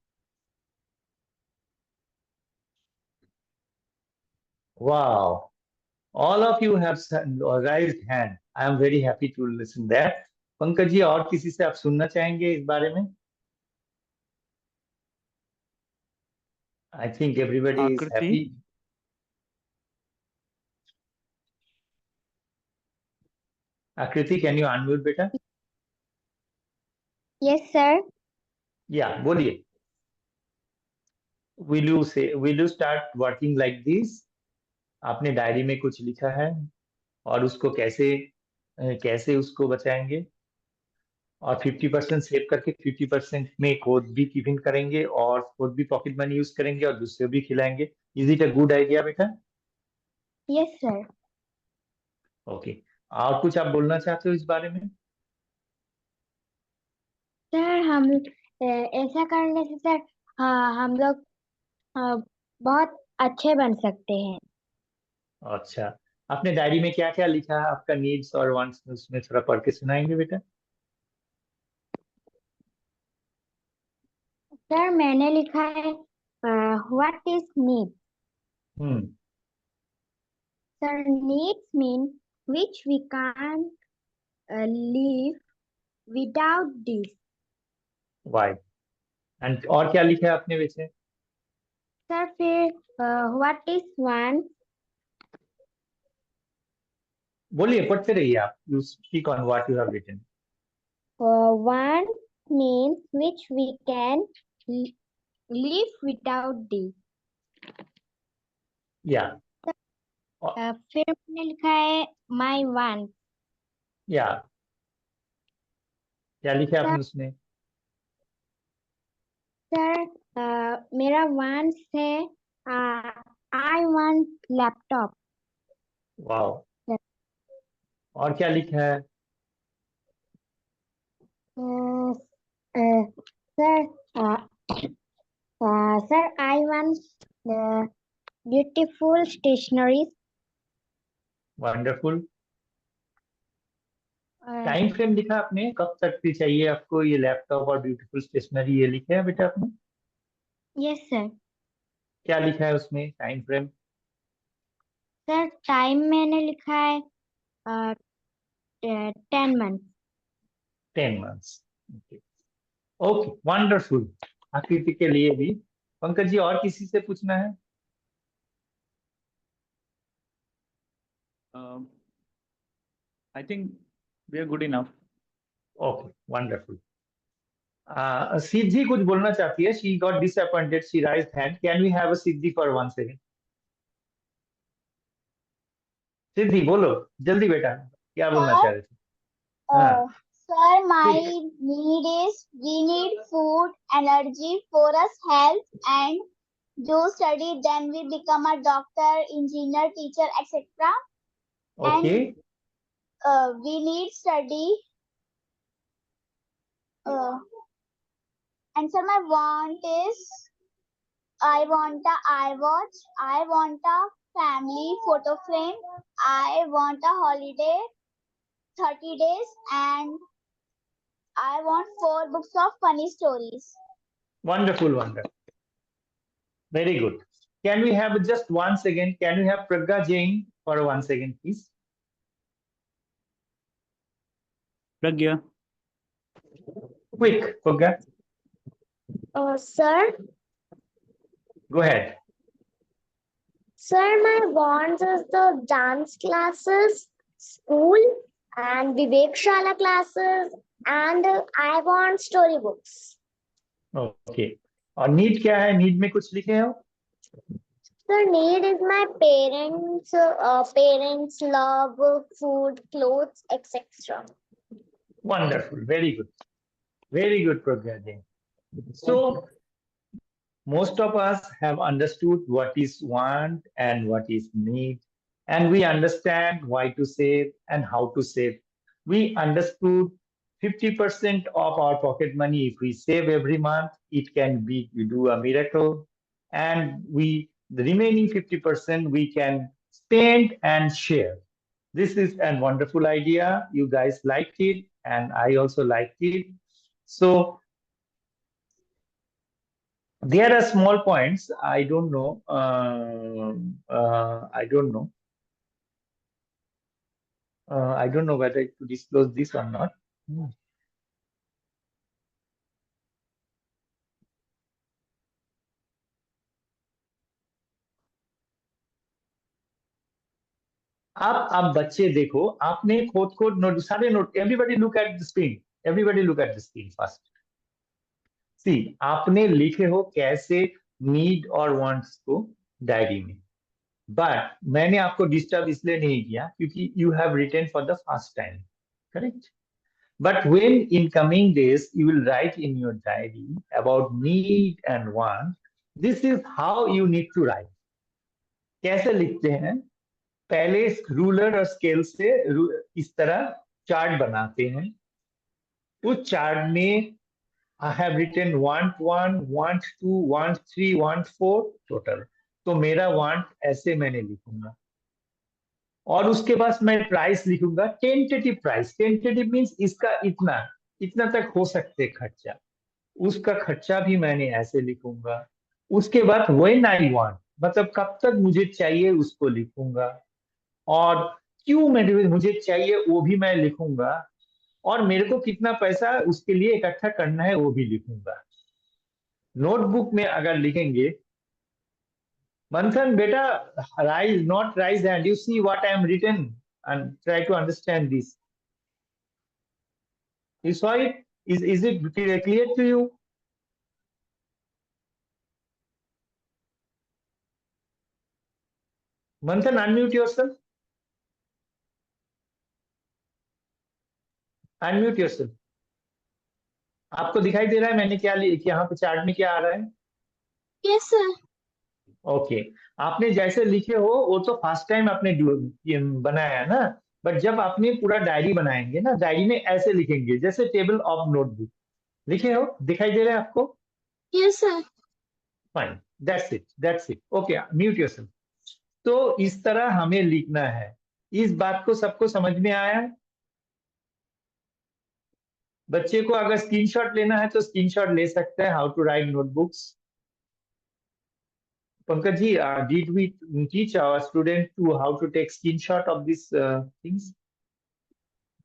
वाह, all of you have raised hand. I am very happy to listen that. Pankaj ji, और किसी से आप सुनना चाहेंगे इस बारे में? I think everybody is Aakriti, happy. Aakriti, can you unmute बेटा? Yes, sir. या बोलिए। Will you start working like this? आपने डायरी में कुछ लिखा है और उसको कैसे कैसे उसको बचाएंगे, और 50% सेव करके 50% में खुद भी टिफिन करेंगे और खुद भी पॉकेट मनी यूज करेंगे और दूसरे भी खिलाएंगे। Is it a good idea बेटा? Yes, sir. ओके, और कुछ आप बोलना चाहते हो इस बारे में? सर हम ऐसा करने से सर हम लोग बहुत अच्छे बन सकते हैं। अच्छा, आपने डायरी में क्या क्या लिखा है, आपका नीड्स और वांट्स, उसमें थोड़ा पढ़ के सुनाएंगे बेटा? सर मैंने लिखा है what is need. Hmm, sir needs mean which we can't live without this. Why, and और क्या लिखा है आपने वैसे? सर फिर व्हाट इज वन। बोलिए, पढ़ते रहिए आप, you speak on what you have written. One means which we can live without this. या फिर मैंने लिखा है my want. या क्या लिखा है आपने उसमें? सर मेरा wants है I want laptop. वाओ, और क्या लिखा है? Sir sir I want beautiful stationeries. Wonderful. Time frame लिखा आपने, कब तक भी चाहिए आपको ये लैपटॉप और ब्यूटीफुल स्टेशनरी, ये लिखा है बेटा आपने? Yes sir. क्या लिखा है उसमें टाइम फ्रेम? सर टाइम मैंने लिखा है 10 months. 10 months। Okay okay, wonderful. आकृति के लिए भी। पंकज जी, और किसी से पूछना है? I think we are good enough. Okay, wonderful. Siddhi कुछ बोलना चाहती है, she got disappointed, she raised hand. Can we have a Siddhi for 1 second? Siddhi बोलो जल्दी बेटा, क्या बोलना चाह रहे थे? हाँ, Sir, my ठीक। need is we need food, energy for us health, and do study. Then we become a doctor, engineer, teacher, etc. Okay, And we need study. And sir, my want is I want a iWatch. I want a family photo frame. I want a holiday, 30 days, and I want 4 books of funny stories. wonderful, wonderful, very good. Can we have just 1 second? Can we have Pragya Jain? for 1 second, please. Pragya. Quick, Pragya, Sir, go ahead. sir, my wants is the dance classes, school, and Vivek Shala classes, and I want storybooks. Okay. और need क्या है? Need में कुछ लिखे हो? The need is my parents love, food, clothes, etc. Wonderful. Very good. Very good, Pragya ji. So, most of us have understood what is want and what is need, and we understand why to save and how to save. We understood 50% of our pocket money, if we save every month, it can be, we do a miracle. And the remaining 50% we can spend and share. This is a wonderful idea. You guys liked it, and I also liked it. So there are small points. I don't know. I don't know. I don't know whether to disclose this or not. आप बच्चे देखो, आपने खोद note, सारे note, everybody look at the screen, everybody look at the screen first. See, आपने लिखे हो कैसे नीड और वांट्स को डायरी में, बट मैंने आपको डिस्टर्ब इसलिए नहीं किया क्योंकि you have written for the first time, correct? But when in coming days you will write in your diary about need and want, this is how you need to write. कैसे लिखते हैं? पहले ruler और scale से इस तरह chart बनाते हैं. उस चार्ट में I have written want 1, want 2, want 3, want 4 total. तो मेरा want ऐसे मैंने लिखूंगा, और उसके बाद मैं प्राइस लिखूंगा, टेंटेटिव प्राइस. टेंटेटिव मींस इसका इतना तक हो सकते खर्चा, उसका खर्चा भी मैंने ऐसे लिखूंगा. उसके बाद व्हेन आई वांट, मतलब कब तक मुझे चाहिए उसको लिखूंगा, और क्यों मुझे चाहिए वो भी मैं लिखूंगा, और मेरे को कितना पैसा उसके लिए इकट्ठा करना है वो भी लिखूंगा. नोटबुक में अगर लिखेंगे, Manthan, beta, not rise hand. You see what I am written and try to understand this. You saw it? Is it clear to you? Manthan, unmute yourself. Unmute yourself. आपको दिखाई दे रहा है मैंने क्या यहाँ पे चार्ट में क्या आ रहा है? Yes, sir. ओके. आपने जैसे लिखे हो वो तो फर्स्ट टाइम आपने बनाया ना, बट जब आपने पूरा डायरी बनाएंगे ना, डायरी में ऐसे लिखेंगे जैसे टेबल ऑफ नोटबुक लिखे हो. दिखाई दे रहा है आपको? Yes, sir. Fine, that's it. Okay, mute yourself. तो इस तरह हमें लिखना है. इस बात को सबको समझ में आया है? बच्चे को अगर स्क्रीनशॉट लेना है तो स्क्रीनशॉट ले सकते हैं. How to write notebooks. Pankaj ji, did we teach our student to how to take screenshot of these things?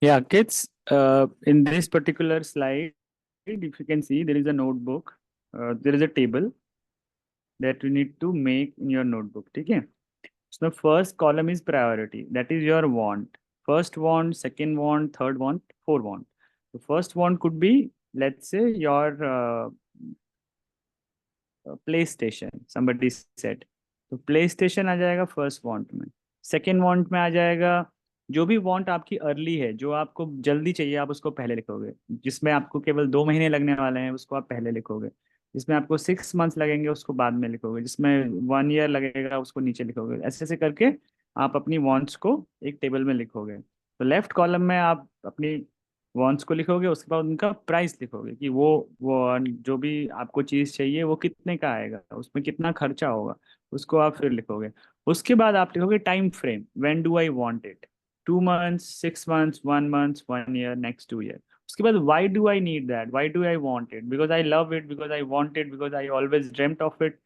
Yeah, kids, in this particular slide, if you can see, there is a notebook, there is a table that you need to make in your notebook. Okay? So the first column is priority, that is your want. First want, second want, third want, fourth want. The first want could be, let's say, your PlayStation. Somebody said, तो PlayStation आ जाएगा first want में. Second want में आ जाएगा जो भी want आपकी early है, जो आपको जल्दी चाहिए, आप उसको पहले लिखोगे. जिसमें आपको केवल 2 महीने लगने वाले हैं उसको आप पहले लिखोगे. जिसमें आपको 6 months लगेंगे उसको बाद में लिखोगे. जिसमें 1 year लगेगा उसको नीचे लिखोगे. ऐसे ऐसे करके आप अपनी वांट्स को एक टेबल में लिखोगे. तो लेफ्ट कॉलम में आप अपनी वांट्स को लिखोगे, उसके बाद उनका प्राइस लिखोगे कि वो जो भी आपको चीज़ चाहिए वो कितने का आएगा, उसमें कितना खर्चा होगा, उसको आप फिर लिखोगे. उसके बाद आप लिखोगे time frame, when do I want it, 2 months, 6 months, 1 month, 1 year, next 2 years. उसके बाद why do I need that, why do I want it, because I love it, because I want it, because I always dreamt of it,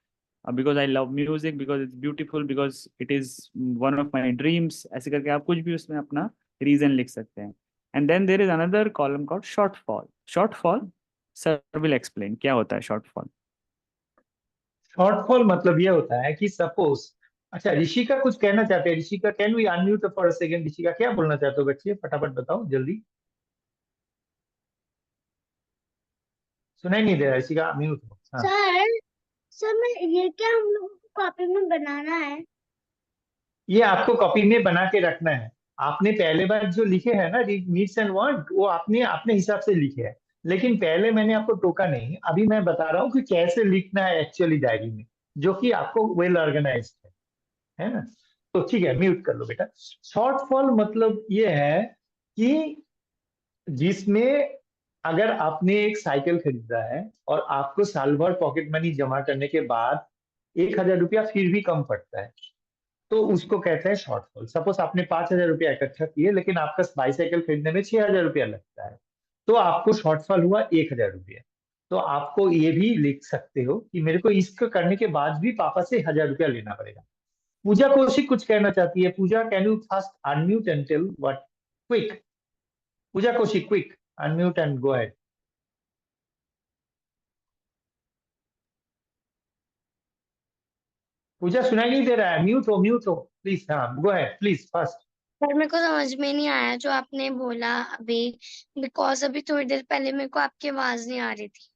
because I love music, because it's beautiful, because it is one of my dreams, ऐसे करके आप कुछ भी उसमें अपना reason लिख सकते हैं. And then there is another column called shortfall. Shortfall sir will explain क्या होता है शॉर्टफॉल. शॉर्टफॉल मतलब ये होता है कि सपोज, अच्छा ऋषिका कुछ कहना चाहते हैं. Rishika, can we unmute for a second? Rishika क्या बोलना चाहते हो बच्चे, फटाफट बताओ जल्दी. सुनाई नहीं दे रहा. ऋषिका म्यूट हो. हाँ. सर मैं ये क्या हम लोग को कॉपी में बनाना है? ये आपको कॉपी में बना के रखना है. आपने पहले बार जो लिखे हैं ना नीड्स एंड वांट, वो आपने अपने हिसाब से लिखे हैं, लेकिन पहले मैंने आपको टोका नहीं. अभी मैं बता रहा हूँ कि कैसे लिखना है एक्चुअली डायरी में, जो कि आपको वेल ऑर्गेनाइज्ड है ना. तो ठीक है, म्यूट कर लो बेटा. शॉर्टफॉल मतलब ये है कि जिसमें अगर आपने एक साइकिल खरीदा है और आपको साल भर पॉकेट मनी जमा करने के बाद 1,000 रुपया फिर भी कम पड़ता है, तो उसको कहते हैं शॉर्टफॉल. सपोज आपने 5,000 रुपया इकट्ठा किए, लेकिन आपका बाईसाइकिल खरीदने में 6,000 रुपया लगता है, तो आपको शॉर्टफॉल हुआ 1,000 रुपया. तो आपको ये भी लिख सकते हो कि मेरे को इसको करने के बाद भी पापा से 1,000 रुपया लेना पड़ेगा. पूजा कौशिक कुछ कहना चाहती है. Pooja, can you first unmute and tell what? Quick. Pooja Kaushik, quick unmute and go ahead. Pooja सुनाई नहीं दे रहा है. म्यूट हो प्लीज. हाँ, go ahead please first. Sir मेरे को समझ में नहीं आया जो आपने बोला अभी, बिकॉज अभी थोड़ी देर पहले मेरे को आपकी आवाज नहीं आ रही थी.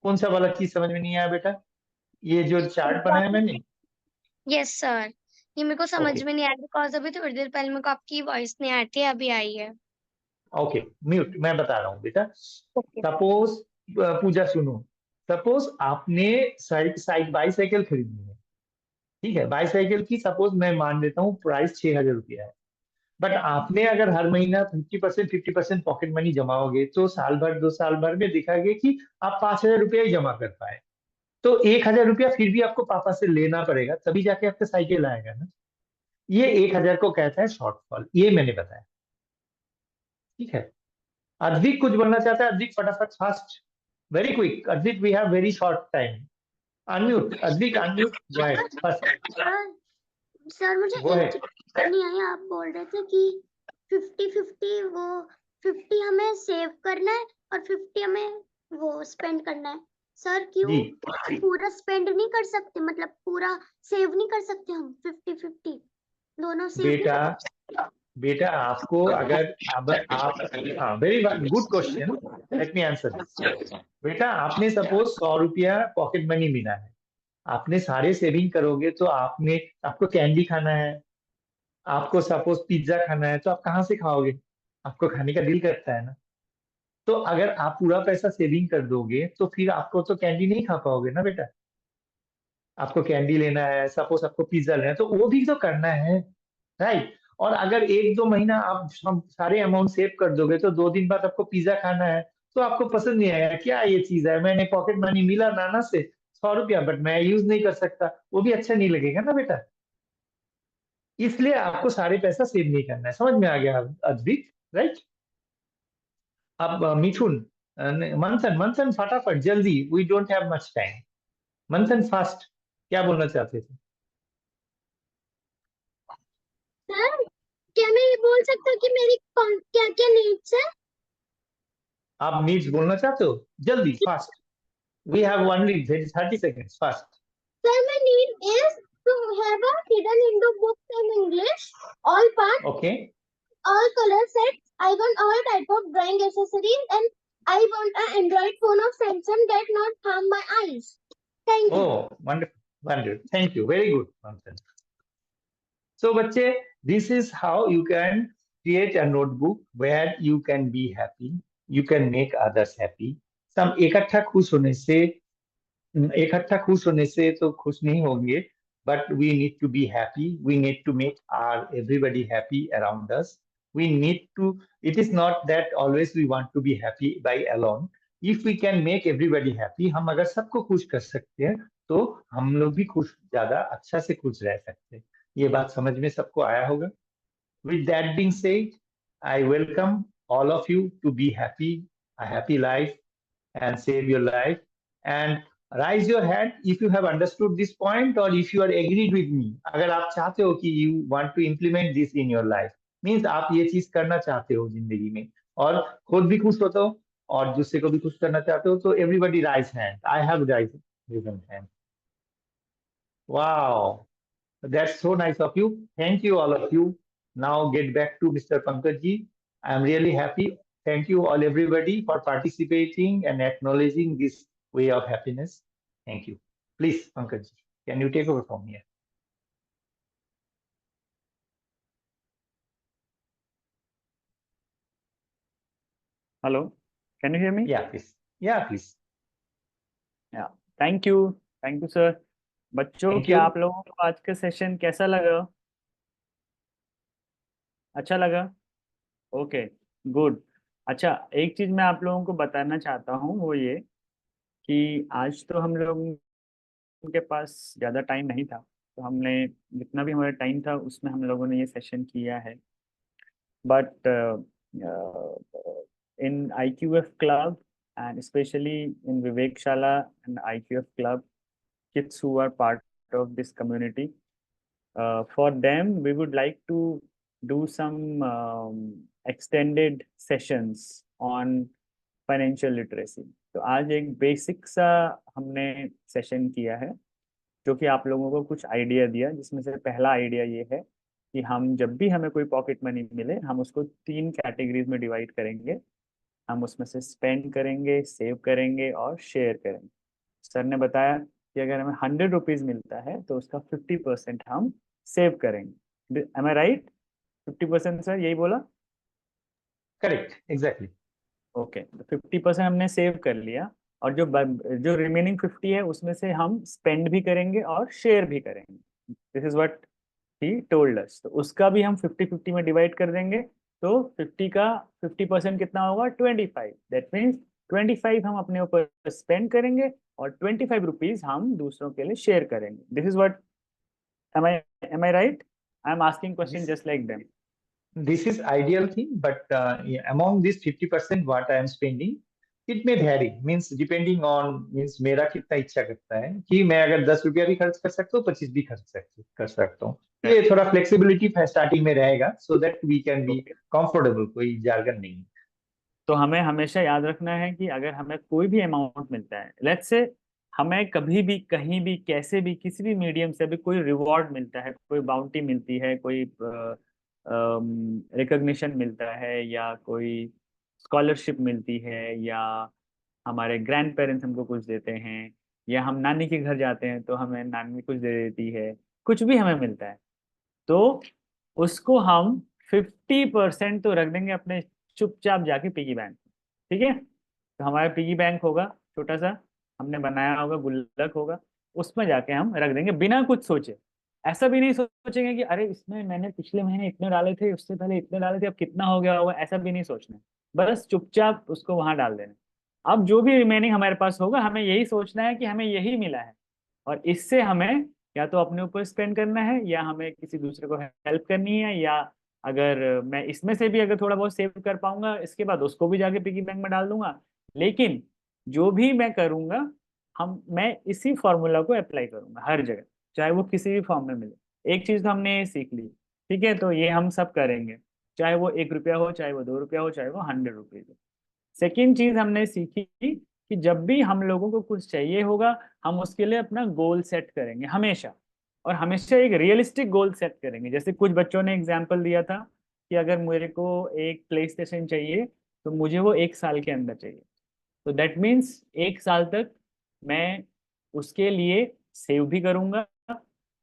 कौन सा वाला चीज समझ में नहीं आया बेटा? ये जो चार्ट बनाया मैंने? यस सर, ये मेरे को समझ ओके में नहीं आया बिकॉज अभी थोड़ी देर पहले मेरे को आपकी वॉइस नहीं आई थी, अभी आई है. Okay, mute. मैं बता रहा हूँ बेटा. ओके. सपोज, पूजा सुनो. सपोज आपने बाईसाइकिल खरीदनी है. ठीक है, बाईसाइकिल की सपोज मैं मान लेता हूँ प्राइस 6,000 रुपया है. बट आपने अगर हर महीना 50% पॉकेट मनी जमाओगे, तो साल भर 2 साल भर में दिखाएगा कि आप 5,000 रुपया ही जमा कर पाए. तो 1,000 रुपया फिर भी आपको पापा से लेना पड़ेगा, तभी जाके आपका साइकिल आएगा ना. ये 1,000 को कहता है शॉर्टफॉल. ये मैंने बताया. ठीक है. अद्विक कुछ बोलना चाहता है. अद्विक फटाफट fast, very quick. Advik, we have very short time. Unmute Advik, unmute, go ahead first. Sir मुझे गो एक अहेड. चीज नहीं आई. आप बोल रहे थे कि 50-50 वो 50 हमें सेव करना है और 50 हमें वो स्पेंड करना है. सर क्यों जी पूरा स्पेंड नहीं कर सकते, मतलब पूरा सेव नहीं कर सकते हम? 50-50 दोनों सेव नहीं बेटा, कर बेटा आपको अगर अब आप, हाँ very good question, let me answer this. बेटा आपने सपोज 100 रुपया पॉकेट मनी मिला है. आपने सारे सेविंग करोगे तो आपको कैंडी खाना है, आपको सपोज पिज्जा खाना है, तो आप कहाँ से खाओगे? आपको खाने का दिल करता है ना. तो अगर आप पूरा पैसा सेविंग कर दोगे तो फिर आपको तो कैंडी नहीं खा पाओगे ना बेटा. आपको कैंडी लेना है, सपोज आपको पिज्जा लेना है, तो वो भी तो करना है, राइट. और अगर 1-2 महीना आप सारे अमाउंट सेव कर दोगे, तो 2 दिन बाद आपको पिज्जा खाना है, तो आपको पसंद नहीं आएगा. क्या ये चीज है, मैंने पॉकेट मनी मिला नाना से 100 रुपया, बट मैं यूज नहीं कर सकता, वो भी अच्छा नहीं लगेगा ना बेटा. इसलिए आपको सारे पैसा सेव नहीं करना है. समझ में आ गया अद्विक, राइट? अब मिथुन, मंथन, मंथन फटाफट जल्दी, we don't have much time. Manthan fast, क्या बोलना चाहते थे? सर क्या मैं ये बोल सकता हूँ कि मेरी क्या क्या नीड्स है? आप नीड्स बोलना चाहते हो? जल्दी fast, we have only 30 seconds. Fast. Sir, my need is to have a hidden Hindu books in English, all parts, okay. all color sets. I want all type of drawing accessories, and I want an Android phone of Samsung that not harm my eyes. Thank you. Oh, wonderful, wonderful. Thank you. Very good, Manthan. So, बच्चे, this is how you can create a notebook where you can be happy, you can make others happy. सब इकट्ठा खुश होने से तो खुश नहीं होंगे, but we need to be happy. We need to make everybody happy around us. We need to. It is not that always we want to be happy by alone. If we can make everybody happy, हम अगर सबको खुश कर सकते हैं, तो हम लोग भी ज्यादा अच्छा से खुश रह सकते हैं. ये बात समझ में सबको आया होगा. With that being said, I welcome all of you to be happy, a happy life, and save your life. And Raise your hand if you have understood this point or if you are agreed with me. अगर आप चाहते हो कि you want to implement this in your life, means आप ये चीज करना चाहते हो जिंदगी में और खुद भी खुश होते हो और दूसरे को भी खुश करना चाहते हो, तो everybody raise hand. I have raised hand. Wow, that's so nice of you. Thank you all of you. Now get back to Mr. Pankaj ji. I am really happy. Thank you all everybody for participating and acknowledging this way of happiness. Thank you. Please, Pankaj ji, can you take over from here? Hello, can you hear me? Yeah, please. Yeah, please. Yeah, thank you sir. बच्चों, Thank क्या you. आप लोगों को आज का session कैसा लगा? अच्छा लगा? Okay, good. अच्छा, एक चीज मैं आप लोगों को बताना चाहता हूँ, वो ये कि आज तो हम लोगों के पास ज़्यादा टाइम नहीं था, तो हमने जितना भी हमारा टाइम था उसमें हम लोगों ने ये सेशन किया है। But in IQF club and especially in Vivek Shala and IQF club, kids who are part of this community, for them we would like to do some extended sessions on financial literacy. तो आज एक basic सा हमने session किया है जो कि आप लोगों को कुछ आइडिया दिया, जिसमें से पहला आइडिया ये है कि हम जब भी हमें कोई पॉकेट मनी मिले, हम उसको 3 कैटेगरीज में डिवाइड करेंगे। हम उसमें से स्पेंड करेंगे, सेव करेंगे और शेयर करेंगे। सर ने बताया कि अगर हमें 100 रुपीज मिलता है तो उसका 50% हम सेव करेंगे। M I right? 50% सर, यही बोला? Correct, exactly. ओके, तो 50% हमने सेव कर लिया और जो रिमेनिंग 50 है उसमें से हम स्पेंड भी करेंगे और शेयर भी करेंगे। This is what he told us. तो उसका भी हम 50-50 में डिवाइड कर देंगे। तो 50 का 50% कितना होगा? 25। दैट मीन्स 25 हम अपने ऊपर स्पेंड करेंगे और 25 रुपीज हम दूसरों के लिए शेयर करेंगे। This is what, am I right? I am asking question just like them. This is ideal thing, but among this 50% what I am spending, it may vary. Means depending on means मेरा कितना इच्छा करता है कि मैं अगर 10 रुपया भी खर्च कर सकता हूँ, 25 भी खर्च कर सकता हूँ। ये थोड़ा फ्लेक्सिबिलिटी स्टार्टिंग में रहेगा, so that we can be comfortable. कोई jargon नहीं। तो हमें हमेशा याद रखना है कि अगर हमें कोई भी अमाउंट मिलता है, लेट्स से हमें कभी भी कहीं भी कैसे भी किसी भी मीडियम से भी कोई रिवॉर्ड मिलता है, कोई बाउंटी मिलती है, कोई रिकॉग्निशन मिलता है, या कोई स्कॉलरशिप मिलती है, या हमारे ग्रैंड पेरेंट्स हमको कुछ देते हैं, या हम नानी के घर जाते हैं तो हमें नानी कुछ दे देती है, कुछ भी हमें मिलता है, तो उसको हम 50% तो रख देंगे अपने चुपचाप जाके पिगी बैंक। ठीक है? तो हमारा पिगी बैंक होगा छोटा सा, हमने बनाया होगा, गुल्लक होगा, उसमें जाके हम रख देंगे बिना कुछ सोचे। ऐसा भी नहीं सोचेंगे कि अरे इसमें मैंने पिछले महीने इतने डाले थे, उससे पहले इतने डाले थे, अब कितना हो गया होगा, ऐसा भी नहीं सोचना। बस चुपचाप उसको वहां डाल देना। अब जो भी रिमेनिंग हमारे पास होगा, हमें यही सोचना है कि हमें यही मिला है और इससे हमें या तो अपने ऊपर स्पेंड करना है, या हमें किसी दूसरे को हेल्प करनी है, या अगर मैं इसमें से भी अगर थोड़ा बहुत सेव कर पाऊंगा इसके बाद उसको भी जाके पिगी बैंक में डाल दूंगा। लेकिन जो भी मैं करूंगा, मैं इसी फॉर्मूला को अप्लाई करूंगा हर जगह, चाहे वो किसी भी फॉर्म में मिले। एक चीज तो हमने ये सीख ली, ठीक है? तो ये हम सब करेंगे, चाहे वो 1 रुपया हो, चाहे वो 2 रुपया हो, चाहे वो 100 रुपीज हो। सेकेंड चीज हमने सीखी कि जब भी हम लोगों को कुछ चाहिए होगा, हम उसके लिए अपना गोल सेट करेंगे हमेशा, और हमेशा एक रियलिस्टिक गोल सेट करेंगे। जैसे कुछ बच्चों ने एग्जाम्पल दिया था कि अगर मेरे को एक प्ले स्टेशन चाहिए तो मुझे वो 1 साल के अंदर चाहिए। तो दैट मीन्स 1 साल तक मैं उसके लिए सेव भी करूंगा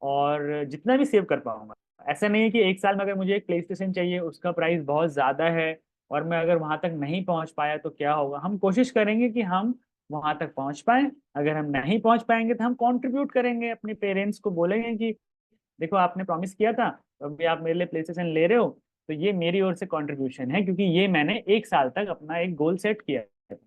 और जितना भी सेव कर पाऊंगा। ऐसा नहीं है कि 1 साल में अगर मुझे एक प्ले स्टेशन चाहिए, उसका प्राइस बहुत ज़्यादा है और मैं अगर वहां तक नहीं पहुंच पाया तो क्या होगा। हम कोशिश करेंगे कि हम वहां तक पहुंच पाए। अगर हम नहीं पहुंच पाएंगे तो हम कंट्रीब्यूट करेंगे, अपने पेरेंट्स को बोलेंगे कि देखो आपने प्रॉमिस किया था, तो अभी आप मेरे लिए प्ले स्टेशन ले रहे हो, तो ये मेरी ओर से कंट्रीब्यूशन है, क्योंकि ये मैंने 1 साल तक अपना एक गोल सेट किया है।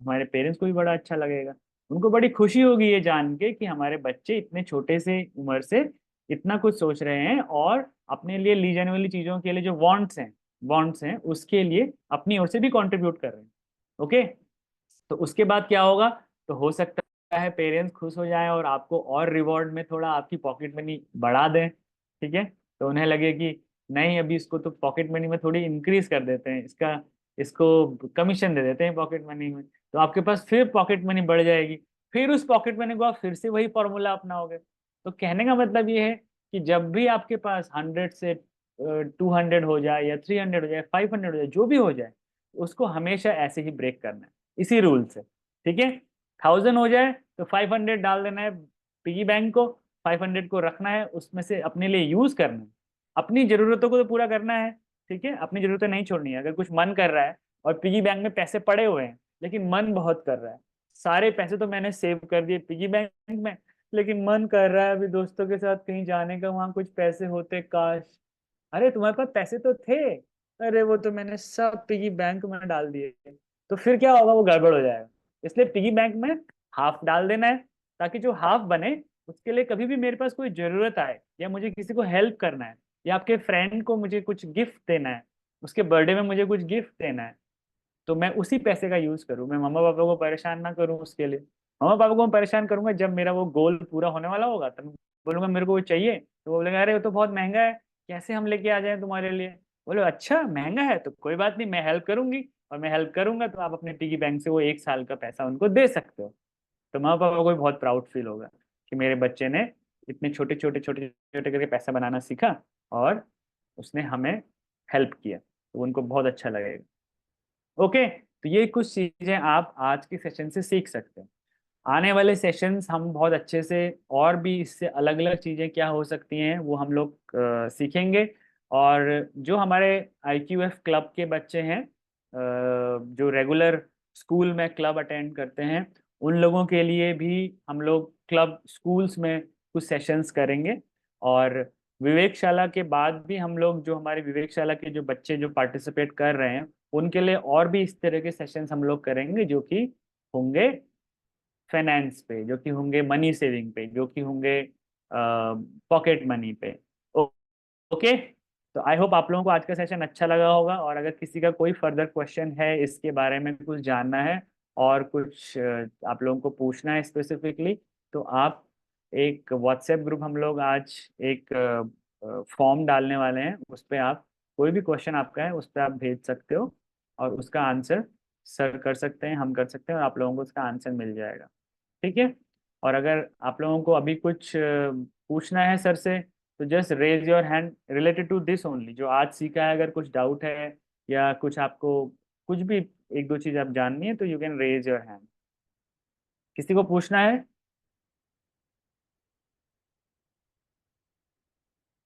हमारे पेरेंट्स को भी बड़ा अच्छा लगेगा, उनको बड़ी खुशी होगी ये जान के कि हमारे बच्चे इतने छोटे से उम्र से इतना कुछ सोच रहे हैं और अपने लिए ली जाने वाली चीजों के लिए जो वांट्स हैं उसके लिए अपनी ओर से भी कंट्रीब्यूट कर रहे हैं। ओके, तो उसके बाद क्या होगा? तो हो सकता है पेरेंट्स खुश हो जाएं और आपको और रिवॉर्ड में थोड़ा आपकी पॉकेट मनी बढ़ा दें, ठीक है, तो उन्हें लगे कि नहीं अभी इसको तो पॉकेट मनी में थोड़ी इंक्रीज कर देते हैं, इसको कमीशन दे देते हैं पॉकेट मनी में, तो आपके पास फिर पॉकेट मनी बढ़ जाएगी, फिर उस पॉकेट मनी को आप फिर से वही फॉर्मूला अपनाओगे। तो कहने का मतलब ये है कि जब भी आपके पास 100 से 200 हो जाए या 300 हो जाए 500 हो जाए जो भी हो जाए, उसको हमेशा ऐसे ही ब्रेक करना है इसी रूल से, ठीक है। 1000 हो जाए तो 500 डाल देना है पिगी बैंक को, 500 को रखना है, उसमें से अपने लिए यूज करना है, अपनी जरूरतों को तो पूरा करना है, ठीक है, अपनी जरूरतें नहीं छोड़नी है। अगर कुछ मन कर रहा है और पिगी बैंक में पैसे पड़े हुए हैं लेकिन मन बहुत कर रहा है, सारे पैसे तो मैंने सेव कर दिए पिगी बैंक में, लेकिन मन कर रहा है अभी दोस्तों के साथ कहीं जाने का, वहां कुछ पैसे होते काश, अरे तुम्हारे पास पैसे तो थे, अरे वो तो मैंने सब पिगी बैंक में डाल दिए, तो फिर क्या होगा, वो गड़बड़ हो जाएगा। इसलिए पिगी बैंक में हाफ डाल देना है, ताकि जो हाफ बने उसके लिए कभी भी मेरे पास कोई जरूरत आए या मुझे किसी को हेल्प करना है या आपके फ्रेंड को मुझे कुछ गिफ्ट देना है, उसके बर्थडे में मुझे कुछ गिफ्ट देना है, तो मैं उसी पैसे का यूज करूँ, मैं मम्मा पापा को परेशान ना करूँ उसके लिए। मम्मा पापा को मैं परेशान करूंगा जब मेरा वो गोल पूरा होने वाला होगा, तब मैं बोलूंगा मेरे को वो चाहिए, तो वो बोलेंगे अरे वो तो बहुत महंगा है, कैसे हम लेके आ जाएं तुम्हारे लिए। बोलो अच्छा महंगा है तो कोई बात नहीं, मैं हेल्प करूंगी, और मैं हेल्प करूंगा तो आप अपने पिगी बैंक से वो 1 साल का पैसा उनको दे सकते हो। तो माँ पापा को भी बहुत प्राउड फील होगा कि मेरे बच्चे ने इतने छोटे छोटे छोटे छोटे करके पैसा बनाना सीखा और उसने हमें हेल्प किया, तो उनको बहुत अच्छा लगेगा। ओके, तो ये कुछ चीजें आप आज के सेशन से सीख सकते हैं। आने वाले सेशंस हम बहुत अच्छे से और भी इससे अलग अलग चीजें क्या हो सकती हैं वो हम लोग सीखेंगे। और जो हमारे IQF क्लब के बच्चे हैं, जो रेगुलर स्कूल में क्लब अटेंड करते हैं, उन लोगों के लिए भी हम लोग क्लब स्कूल्स में कुछ सेशंस करेंगे। और विवेकशाला के बाद भी हम लोग जो हमारे विवेकशाला के जो बच्चे जो पार्टिसिपेट कर रहे हैं उनके लिए और भी इस तरह के सेशंस हम लोग करेंगे, जो कि होंगे फाइनेंस पे, जो कि होंगे मनी सेविंग पे, जो कि होंगे पॉकेट मनी पे। ओके, तो आई होप आप लोगों को आज का सेशन अच्छा लगा होगा, और अगर किसी का कोई फर्दर क्वेश्चन है इसके बारे में कुछ जानना है और कुछ आप लोगों को पूछना है स्पेसिफिकली, तो आप एक व्हाट्सएप ग्रुप हम लोग आज एक फॉर्म डालने वाले हैं, उस पर आप कोई भी क्वेश्चन आपका है उस पर आप भेज सकते हो और उसका आंसर सर कर सकते हैं, हम कर सकते हैं, और आप लोगों को उसका आंसर मिल जाएगा, ठीक है। और अगर आप लोगों को अभी कुछ पूछना है सर से, तो just raise your hand related to this only, जो आज सीखा है, अगर कुछ डाउट है या कुछ आपको कुछ भी एक दो चीज आप जाननी है तो you can raise your hand. किसी को पूछना है?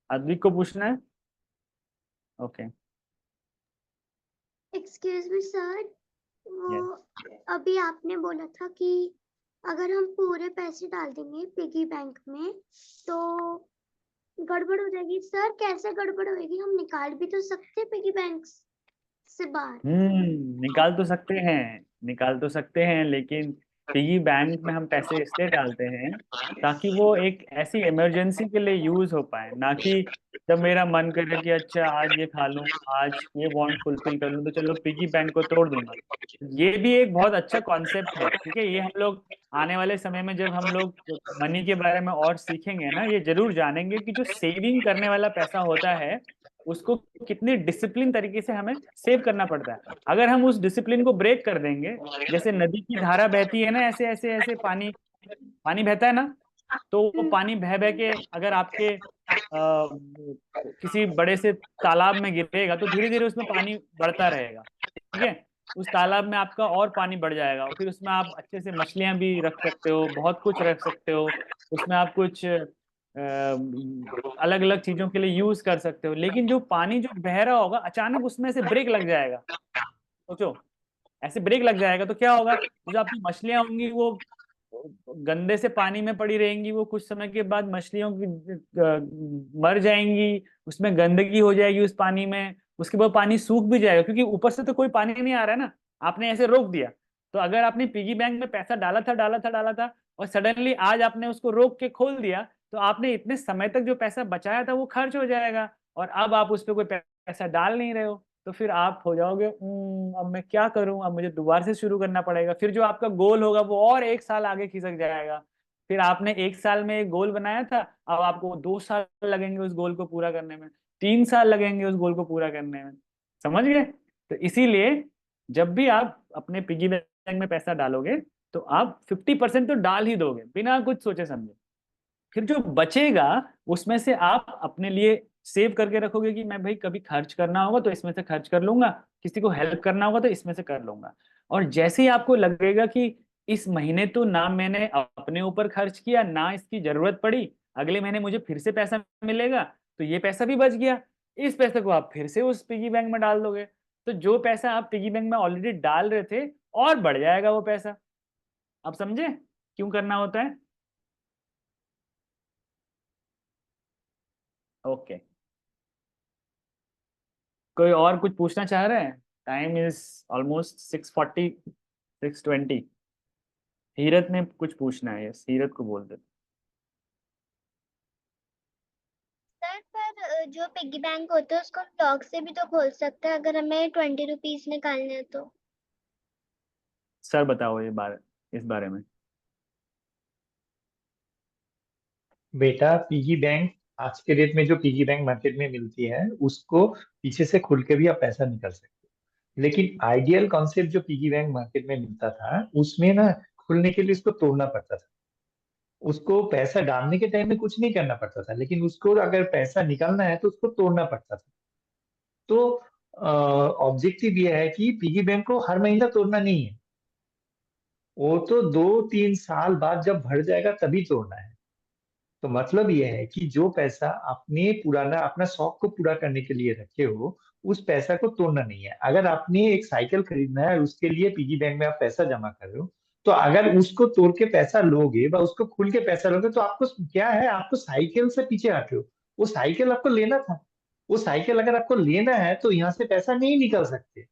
अद्विक को पूछना है? ओके। एक्सक्यूज मी सर, वो यस। अभी आपने बोला था कि अगर हम पूरे पैसे डाल देंगे पिगी बैंक में तो गड़बड़ हो जाएगी। सर कैसे गड़बड़ होएगी, हम निकाल भी तो सकते हैं पिगी बैंक से बाहर। निकाल तो सकते हैं, निकाल तो सकते हैं, लेकिन पिगी बैंक में हम पैसे इसलिए डालते हैं ताकि वो एक ऐसी इमरजेंसी के लिए यूज हो पाए, ना कि जब मेरा मन करे कि अच्छा आज ये खा लूं, आज ये वांट फुलफिल कर लूं, तो चलो पिगी बैंक को तोड़ दूंगा। ये भी एक बहुत अच्छा कॉन्सेप्ट है, ठीक है, ये हम लोग आने वाले समय में जब हम लोग मनी के बारे में और सीखेंगे ना, ये जरूर जानेंगे कि जो सेविंग करने वाला पैसा होता है उसको कितनी डिसिप्लिन तरीके से हमें सेव करना पड़ता है। अगर हम उस डिसिप्लिन को ब्रेक कर देंगे, जैसे नदी की धारा बहती है ना, ऐसे ऐसे ऐसे पानी पानी बहता है ना, तो वो पानी बह बह के अगर आपके किसी बड़े से तालाब में गिरेगा तो धीरे धीरे उसमें पानी बढ़ता रहेगा, ठीक है, उस तालाब में आपका और पानी बढ़ जाएगा, और फिर उसमें आप अच्छे से मछलियां भी रख सकते हो, बहुत कुछ रख सकते हो, उसमें आप कुछ अलग अलग चीजों के लिए यूज कर सकते हो। लेकिन जो पानी जो बह रहा होगा अचानक उसमें से ब्रेक लग जाएगा, सोचो ऐसे ब्रेक लग जाएगा तो क्या होगा, जो आपकी मछलियां होंगी वो गंदे से पानी में पड़ी रहेंगी, वो कुछ समय के बाद मछलियों की मर जाएंगी, उसमें गंदगी हो जाएगी उस पानी में, उसके बाद पानी सूख भी जाएगा क्योंकि ऊपर से तो कोई पानी नहीं आ रहा है ना, आपने ऐसे रोक दिया। तो अगर आपने पिगी बैंक में पैसा डाला था और सडनली आज आपने उसको रोक के खोल दिया, तो आपने इतने समय तक जो पैसा बचाया था वो खर्च हो जाएगा, और अब आप उस पर कोई पैसा डाल नहीं रहे हो, तो फिर आप हो जाओगे अब मैं क्या करूं, अब मुझे दोबारा से शुरू करना पड़ेगा। फिर जो आपका गोल होगा वो और 1 साल आगे खिसक जाएगा। फिर आपने 1 साल में एक गोल बनाया था, अब आपको 2 साल लगेंगे उस गोल को पूरा करने में, 3 साल लगेंगे उस गोल को पूरा करने में। समझ गए? तो इसीलिए जब भी आप अपने पिगी बैंक में पैसा डालोगे तो आप 50% तो डाल ही दोगे बिना कुछ सोचे समझे। फिर जो बचेगा उसमें से आप अपने लिए सेव करके रखोगे कि मैं भाई कभी खर्च करना होगा तो इसमें से खर्च कर लूंगा, किसी को हेल्प करना होगा तो इसमें से कर लूंगा। और जैसे ही आपको लगेगा कि इस महीने तो ना मैंने अपने ऊपर खर्च किया ना इसकी जरूरत पड़ी, अगले महीने मुझे फिर से पैसा मिलेगा तो ये पैसा भी बच गया, इस पैसे को आप फिर से उस पिगी बैंक में डाल दोगे। तो जो पैसा आप पिगी बैंक में ऑलरेडी डाल रहे थे और बढ़ जाएगा वो पैसा। आप समझे क्यों करना होता है? ओके, कोई और कुछ पूछना चाह रहे हैं? Time is almost 6:40, 6:20। हीरत ने कुछ पूछना है, यस हीरत को बोल दे। सर पर जो पिग्गी बैंक होता है उसको हम लॉक से भी तो खोल सकते हैं अगर हमें 20 रुपीज निकालने हैं तो। सर बताओ इस बारे में। बेटा पिगी बैंक आज के डेट में जो पिगी बैंक मार्केट में मिलती है उसको पीछे से खुल के भी आप पैसा निकाल सकते हो, लेकिन आइडियल कॉन्सेप्ट जो पिगी बैंक मार्केट में मिलता था उसमें ना खुलने के लिए उसको तोड़ना पड़ता था। उसको पैसा डालने के टाइम में कुछ नहीं करना पड़ता था, लेकिन उसको अगर पैसा निकालना है तो उसको तोड़ना पड़ता था। तो ऑब्जेक्टिव ये है कि पिगी बैंक को हर महीना तोड़ना नहीं है, वो तो 2-3 साल बाद जब भर जाएगा तभी तोड़ना है। तो मतलब ये है कि जो पैसा आपने पुराना अपना शौक को पूरा करने के लिए रखे हो उस पैसा को तोड़ना नहीं है। अगर आपने एक साइकिल खरीदना है और उसके लिए पिगी बैंक में आप पैसा जमा कर रहे हो, तो अगर उसको तोड़ के पैसा लोगे व उसको खुल के पैसा लोगे तो आपको क्या है, आपको साइकिल से पीछे हट रहे हो। वो साइकिल आपको लेना था, वो साइकिल अगर आपको लेना है तो यहाँ से पैसा नहीं निकल सकते।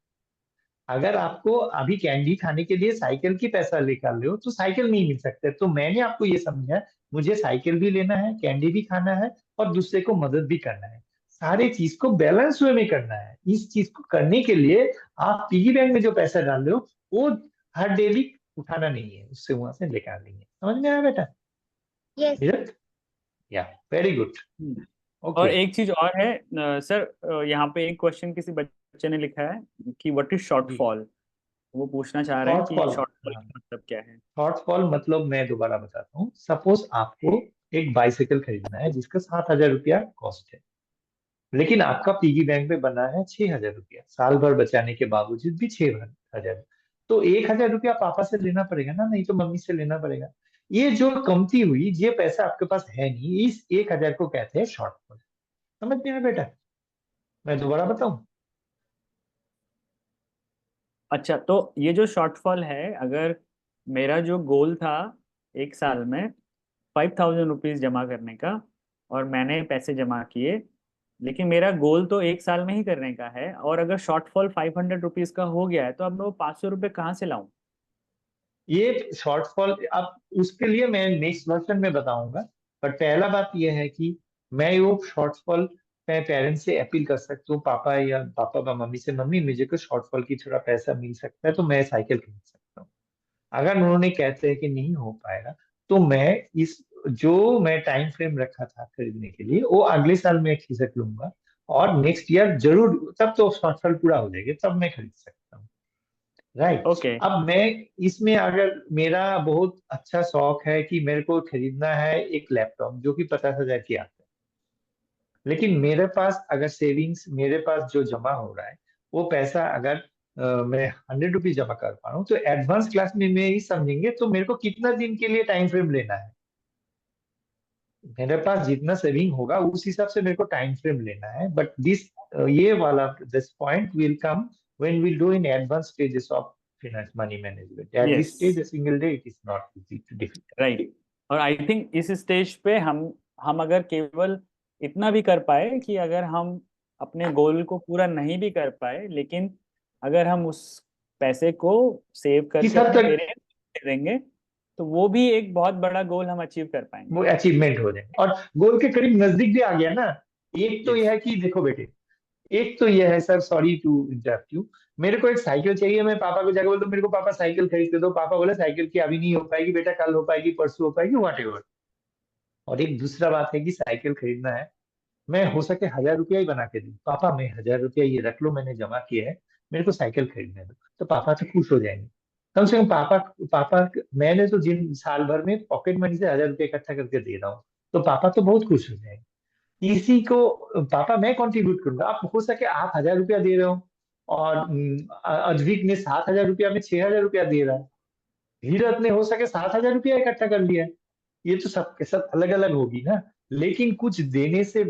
अगर आपको अभी कैंडी खाने के लिए साइकिल की पैसा निकाल रहे हो तो साइकिल नहीं मिल सकते। तो मैंने आपको ये समझा, मुझे साइकिल भी लेना है, कैंडी भी खाना है और दूसरे को मदद भी करना है। सारे चीज को बैलेंस वे में करना है। इस चीज को करने के लिए आप पिगी बैंक में जो पैसा डाल रहे हो वो हर डेली उठाना नहीं है, उससे वहां से लेकर नहीं है। समझ में आया बेटा? यस। या वेरी गुड। और ओके। एक चीज और है सर, यहाँ पे एक क्वेश्चन किसी बच्चे ने लिखा है कि व्हाट इज शॉर्टफॉल। वो पूछना चाह रहे हैं कि शॉर्टफॉल, शॉर्टफॉल का मतलब क्या है। शॉर्टफॉल मतलब मैं दोबारा बताता हूँ। सपोज आपको एक बाइसाइकिल खरीदना है जिसका 7,000 रुपया कॉस्ट है, लेकिन आपका पिगी बैंक में बना है 6,000 रुपया, साल भर बचाने के बावजूद भी 6,000। तो 1,000 रुपया पापा से लेना पड़ेगा ना, नहीं तो मम्मी से लेना पड़ेगा। ये जो कमती हुई, ये पैसा आपके पास है नहीं, इस 1,000 को कहते हैं शॉर्टफॉल। समझ में आया बेटा? मैं दोबारा बताऊं? अच्छा, तो ये जो शॉर्टफॉल है, अगर मेरा जो गोल था 1 साल में 5,000 रुपीज जमा करने का और मैंने पैसे जमा किए, लेकिन मेरा गोल तो 1 साल में ही करने का है, और अगर शॉर्टफॉल 500 रुपीज का हो गया है तो अब मैं वो 500 रुपये कहाँ से लाऊं? ये शॉर्टफॉल अब उसके लिए मैं नेक्स्ट वर्जन में बताऊंगा। पर पहला बात यह है कि मैं वो शॉर्टफॉल मैं पेरेंट्स से अपील कर सकता हूँ, पापा या मम्मी से, मम्मी मुझे को शॉर्टफॉल की थोड़ा पैसा मिल सकता है तो मैं साइकिल खरीद सकता हूँ। अगर उन्होंने कहते हैं कि नहीं हो पाएगा तो मैं इस जो मैं टाइम फ्रेम रखा था खरीदने के लिए वो अगले साल में खरीद लूंगा, और नेक्स्ट ईयर जरूर, तब तो शॉर्टफॉल पूरा हो जाएगा तब मैं खरीद सकता हूँ। राइट। ओके। अब मैं इसमें अगर मेरा बहुत अच्छा शौक है कि मेरे को खरीदना है एक लैपटॉप जो कि 50,000 की आता है, लेकिन मेरे पास अगर सेविंग्स, मेरे पास जो जमा हो रहा है वो पैसा अगर मैं 100 रुपीज जमा कर पा रहा हूँ, तो एडवांस क्लास में मैं ही समझेंगे तो मेरे को कितना दिन के लिए टाइम फ्रेम लेना है। मेरे पास जितना सेविंग होगा उस हिसाब से मेरे को टाइम फ्रेम लेना है। बट दिस ये वाला this point will come when we do in advance stages of finance money management. At this yes, stage, a single day, it is not easy to difficult. Right. और I think इस stage पे हम अगर केवल इतना भी कर पाए कि अगर हम अपने गोल को पूरा नहीं भी कर पाए, लेकिन अगर हम उस पैसे को सेव किस करके हद अपने तक पेरेंट्स को दे देंगे तो वो भी एक बहुत बड़ा गोल हम अचीव कर पाएंगे। वो अचीवमेंट हो जाए और गोल के करीब नजदीक भी आ गया ना। एक तो यस। यह है कि देखो बेटे, एक तो ये है sir, sorry to interrupt you, मेरे को एक साइकिल चाहिए, मैं पापा को जाकर बोलता हूँ मेरे को पापा साइकिल खरीद के दो, पापा बोले साइकिल की अभी नहीं हो पाएगी बेटा, कल हो पाएगी, परसों हो पाएगी, वॉट एवर। और एक दूसरा बात है कि साइकिल खरीदना है, मैं हो सके 1,000 रुपया ही बना के दूं, पापा मैं 1,000 रुपया ये रख लो, मैंने जमा किया है, मेरे को साइकिल खरीदने दो, तो पापा तो खुश हो जाएंगे। कम से कम पापा पापा मैंने तो जिन साल भर में पॉकेट मनी से 1,000 रुपया इकट्ठा करके दे रहा हूँ, तो पापा तो बहुत खुश हो जाएंगे। इसी को पापा मैं कंट्रीब्यूट करूंगा, आप हो सके आप 1,000 रुपया दे रहे हो, और अद्विक ने 7,000 रुपया में 6,000 रुपया दे रहा है, धीरज ने हो सके 7,000 रुपया इकट्ठा कर लिया है, ये तो सबके सब अलग अलग होगी ना। लेकिन कुछ देने से,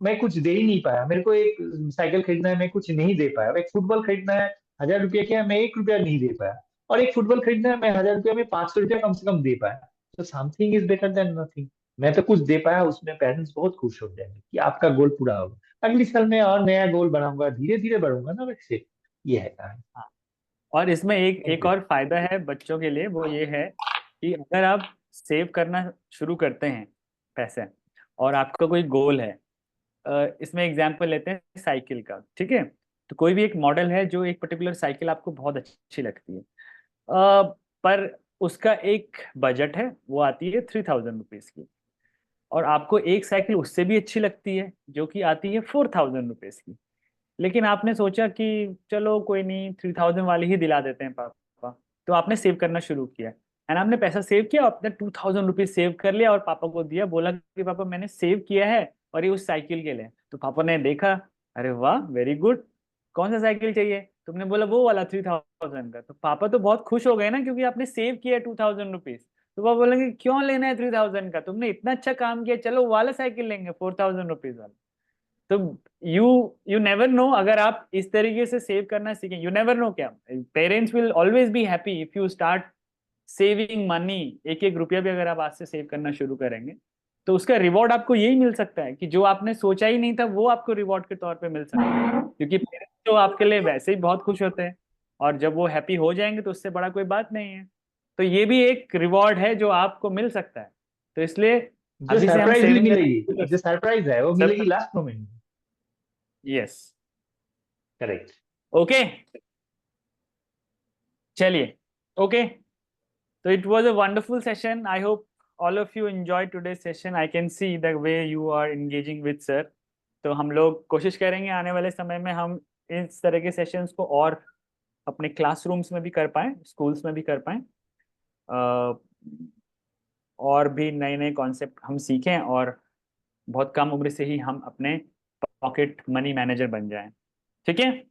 मैं कुछ दे ही नहीं पाया, मेरे को एक साइकिल खरीदना है मैं कुछ नहीं दे पाया, एक फुटबॉल खरीदना है 1,000 रुपया क्या है, मैं 1 रुपया नहीं दे पाया, और एक फुटबॉल खरीदना है मैं 1,000 रुपया में 500 रुपया कम से कम दे पाया, तो something is better than nothing. मैं तो कुछ दे पाया, उसमें पेरेंट्स बहुत खुश हो जाएंगे कि आपका गोल पूरा होगा, अगली साल मैं और नया गोल बनाऊंगा, धीरे धीरे बढ़ूंगा ना वैसे। ये है कहानी। हाँ, और इसमें एक Thank एक you. और फायदा है बच्चों के लिए, वो ये है कि अगर आप सेव करना शुरू करते हैं पैसे और आपका कोई गोल है, इसमें एग्जांपल लेते हैं साइकिल का, ठीक है। तो कोई भी एक मॉडल है जो एक पर्टिकुलर साइकिल आपको बहुत अच्छी लगती है, पर उसका एक बजट है, वो आती है 3,000 रुपीज़ की, और आपको एक साइकिल उससे भी अच्छी लगती है जो कि आती है 4,000 रुपीज़ की। लेकिन आपने सोचा कि चलो कोई नहीं, 3,000 वाली ही दिला देते हैं पापा, तो आपने सेव करना शुरू किया एंड आपने पैसा सेव किया, आपने 2,000 रुपीज सेव कर लिया और पापा को दिया, बोला कि पापा मैंने सेव किया है और ये उस साइकिल के लिए। तो पापा ने देखा, अरे वाह वेरी गुड, कौन सा साइकिल चाहिए? तुमने बोला वो वाला 3,000 का। तो पापा तो बहुत खुश हो गए ना, क्योंकि आपने सेव किया 2,000 रुपीज। तो पापा बोलेंगे क्यों लेना है 3,000 का, तुमने इतना अच्छा काम किया, चलो वो वाला साइकिल लेंगे 4,000 रुपीज वाला। तो यू यू नेवर नो, अगर आप इस तरीके से सेव करना सीखें, यू नेवर नो, क्या parents will always be happy if you start saving money. एक एक रुपया भी अगर आप आज से सेव करना शुरू करेंगे तो उसका रिवॉर्ड आपको यही मिल सकता है कि जो आपने सोचा ही नहीं था वो आपको रिवॉर्ड के तौर पे मिल सकता है, क्योंकि पेरेंट्स तो आपके लिए वैसे ही बहुत खुश होते हैं, और जब वो हैप्पी हो जाएंगे तो उससे बड़ा कोई बात नहीं है। तो ये भी एक रिवॉर्ड है जो आपको मिल सकता है, तो इसलिए जो अभी से हम सरप्राइज भी सेविंग मिलेगी, जो सरप्राइज है वो मिलेगी लास्ट मोमेंट में। Yes, correct. ओके, चलिए, okay. So it was a wonderful session. I hope all of you enjoyed today's session. I can see the way you are engaging with sir. तो हम लोग कोशिश करेंगे आने वाले समय में हम इस तरह के सेशंस को और अपने क्लासरूम्स में भी कर पाएं, स्कूल्स में भी कर पाएं, और भी नए नए कॉन्सेप्ट हम सीखें, और बहुत कम उम्र से ही हम अपने पॉकेट मनी मैनेजर बन जाएं। ठीक है,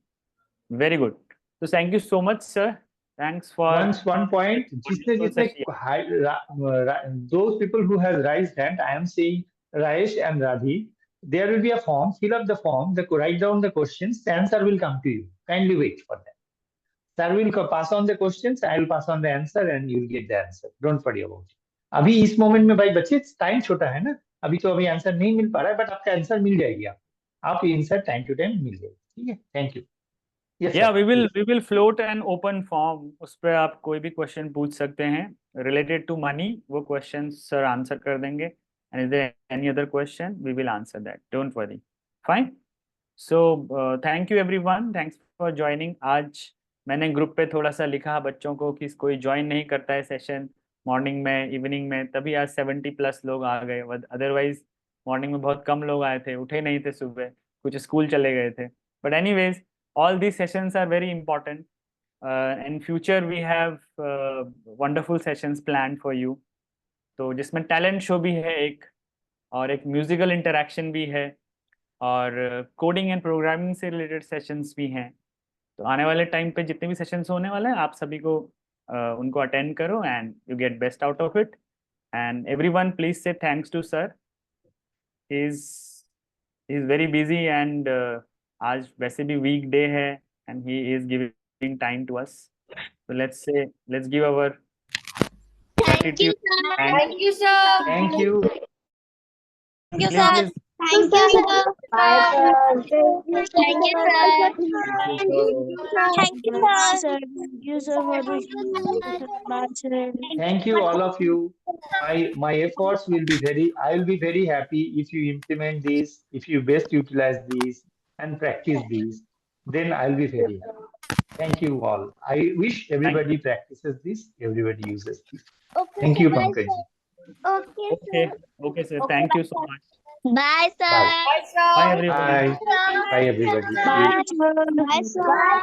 वेरी गुड। तो thank you so much sir, thanks for one point, जिसने those people who has raised hand, I am saying Rajesh and Radhi, there will be a form, fill up the form, write down the questions, the answer will come to you, kindly wait for that. Sir will pass on the questions, I will pass on the answer and you will get the answer, don't worry about it. अभी इस moment में भाई बच्चे time छोटा है ना, अभी तो अभी आंसर नहीं मिल पा रहा है, बट आपका आंसर मिल जाएगी, आप आंसर टाइम टू टाइम मिल जाएगी। ठीक है, थैंक यू। या we will float an open form, उस पर आप कोई भी क्वेश्चन पूछ सकते हैं रिलेटेड टू मनी, वो क्वेश्चन सर आंसर कर देंगे, and is there any other question we will answer that, don't worry, fine. So thank you everyone, thanks for joining. आज मैंने ग्रुप पे थोड़ा सा लिखा बच्चों को कि कोई ज्वाइन नहीं करता है सेशन मॉर्निंग में, इवनिंग में, तभी आज 70+ लोग आ गए, अदरवाइज मॉर्निंग में बहुत कम लोग आए थे, उठे नहीं थे सुबह, कुछ स्कूल चले गए थे। But anyways, all these sessions are very important. In future we have wonderful sessions planned for you, तो जिसमें टैलेंट शो भी है एक, और एक म्यूजिकल इंटरेक्शन भी है, और कोडिंग एंड प्रोग्रामिंग से रिलेटेड सेशंस भी हैं। तो आने वाले टाइम पे जितने भी सेशंस होने वाले हैं, आप सभी को उनको अटेंड करो and you get best out of it. And everyone please से thanks to sir, he is very busy, and आज वैसे भी वीक डे है and he is giving time to us, so let's give our gratitude and Thank you, sir. Thank you. Thank you, sir. Thank you, sir. Thank you, sir. Thank you, sir. Thank you, sir. Thank you all of you. My efforts will be I will be very happy if you implement this, if you best utilize these, and practice these, then I'll be very happy. Thank you all. I wish everybody practices this, everybody uses this. Okay, Thank sir. you, Bye, Pankaj. sir. Okay, Okay, sir. okay, sir. Okay, Thank you bye, so sir. much. Bye, sir. Bye. Bye, everybody. Bye. Bye, everybody. See you. Bye, sir. Bye, sir.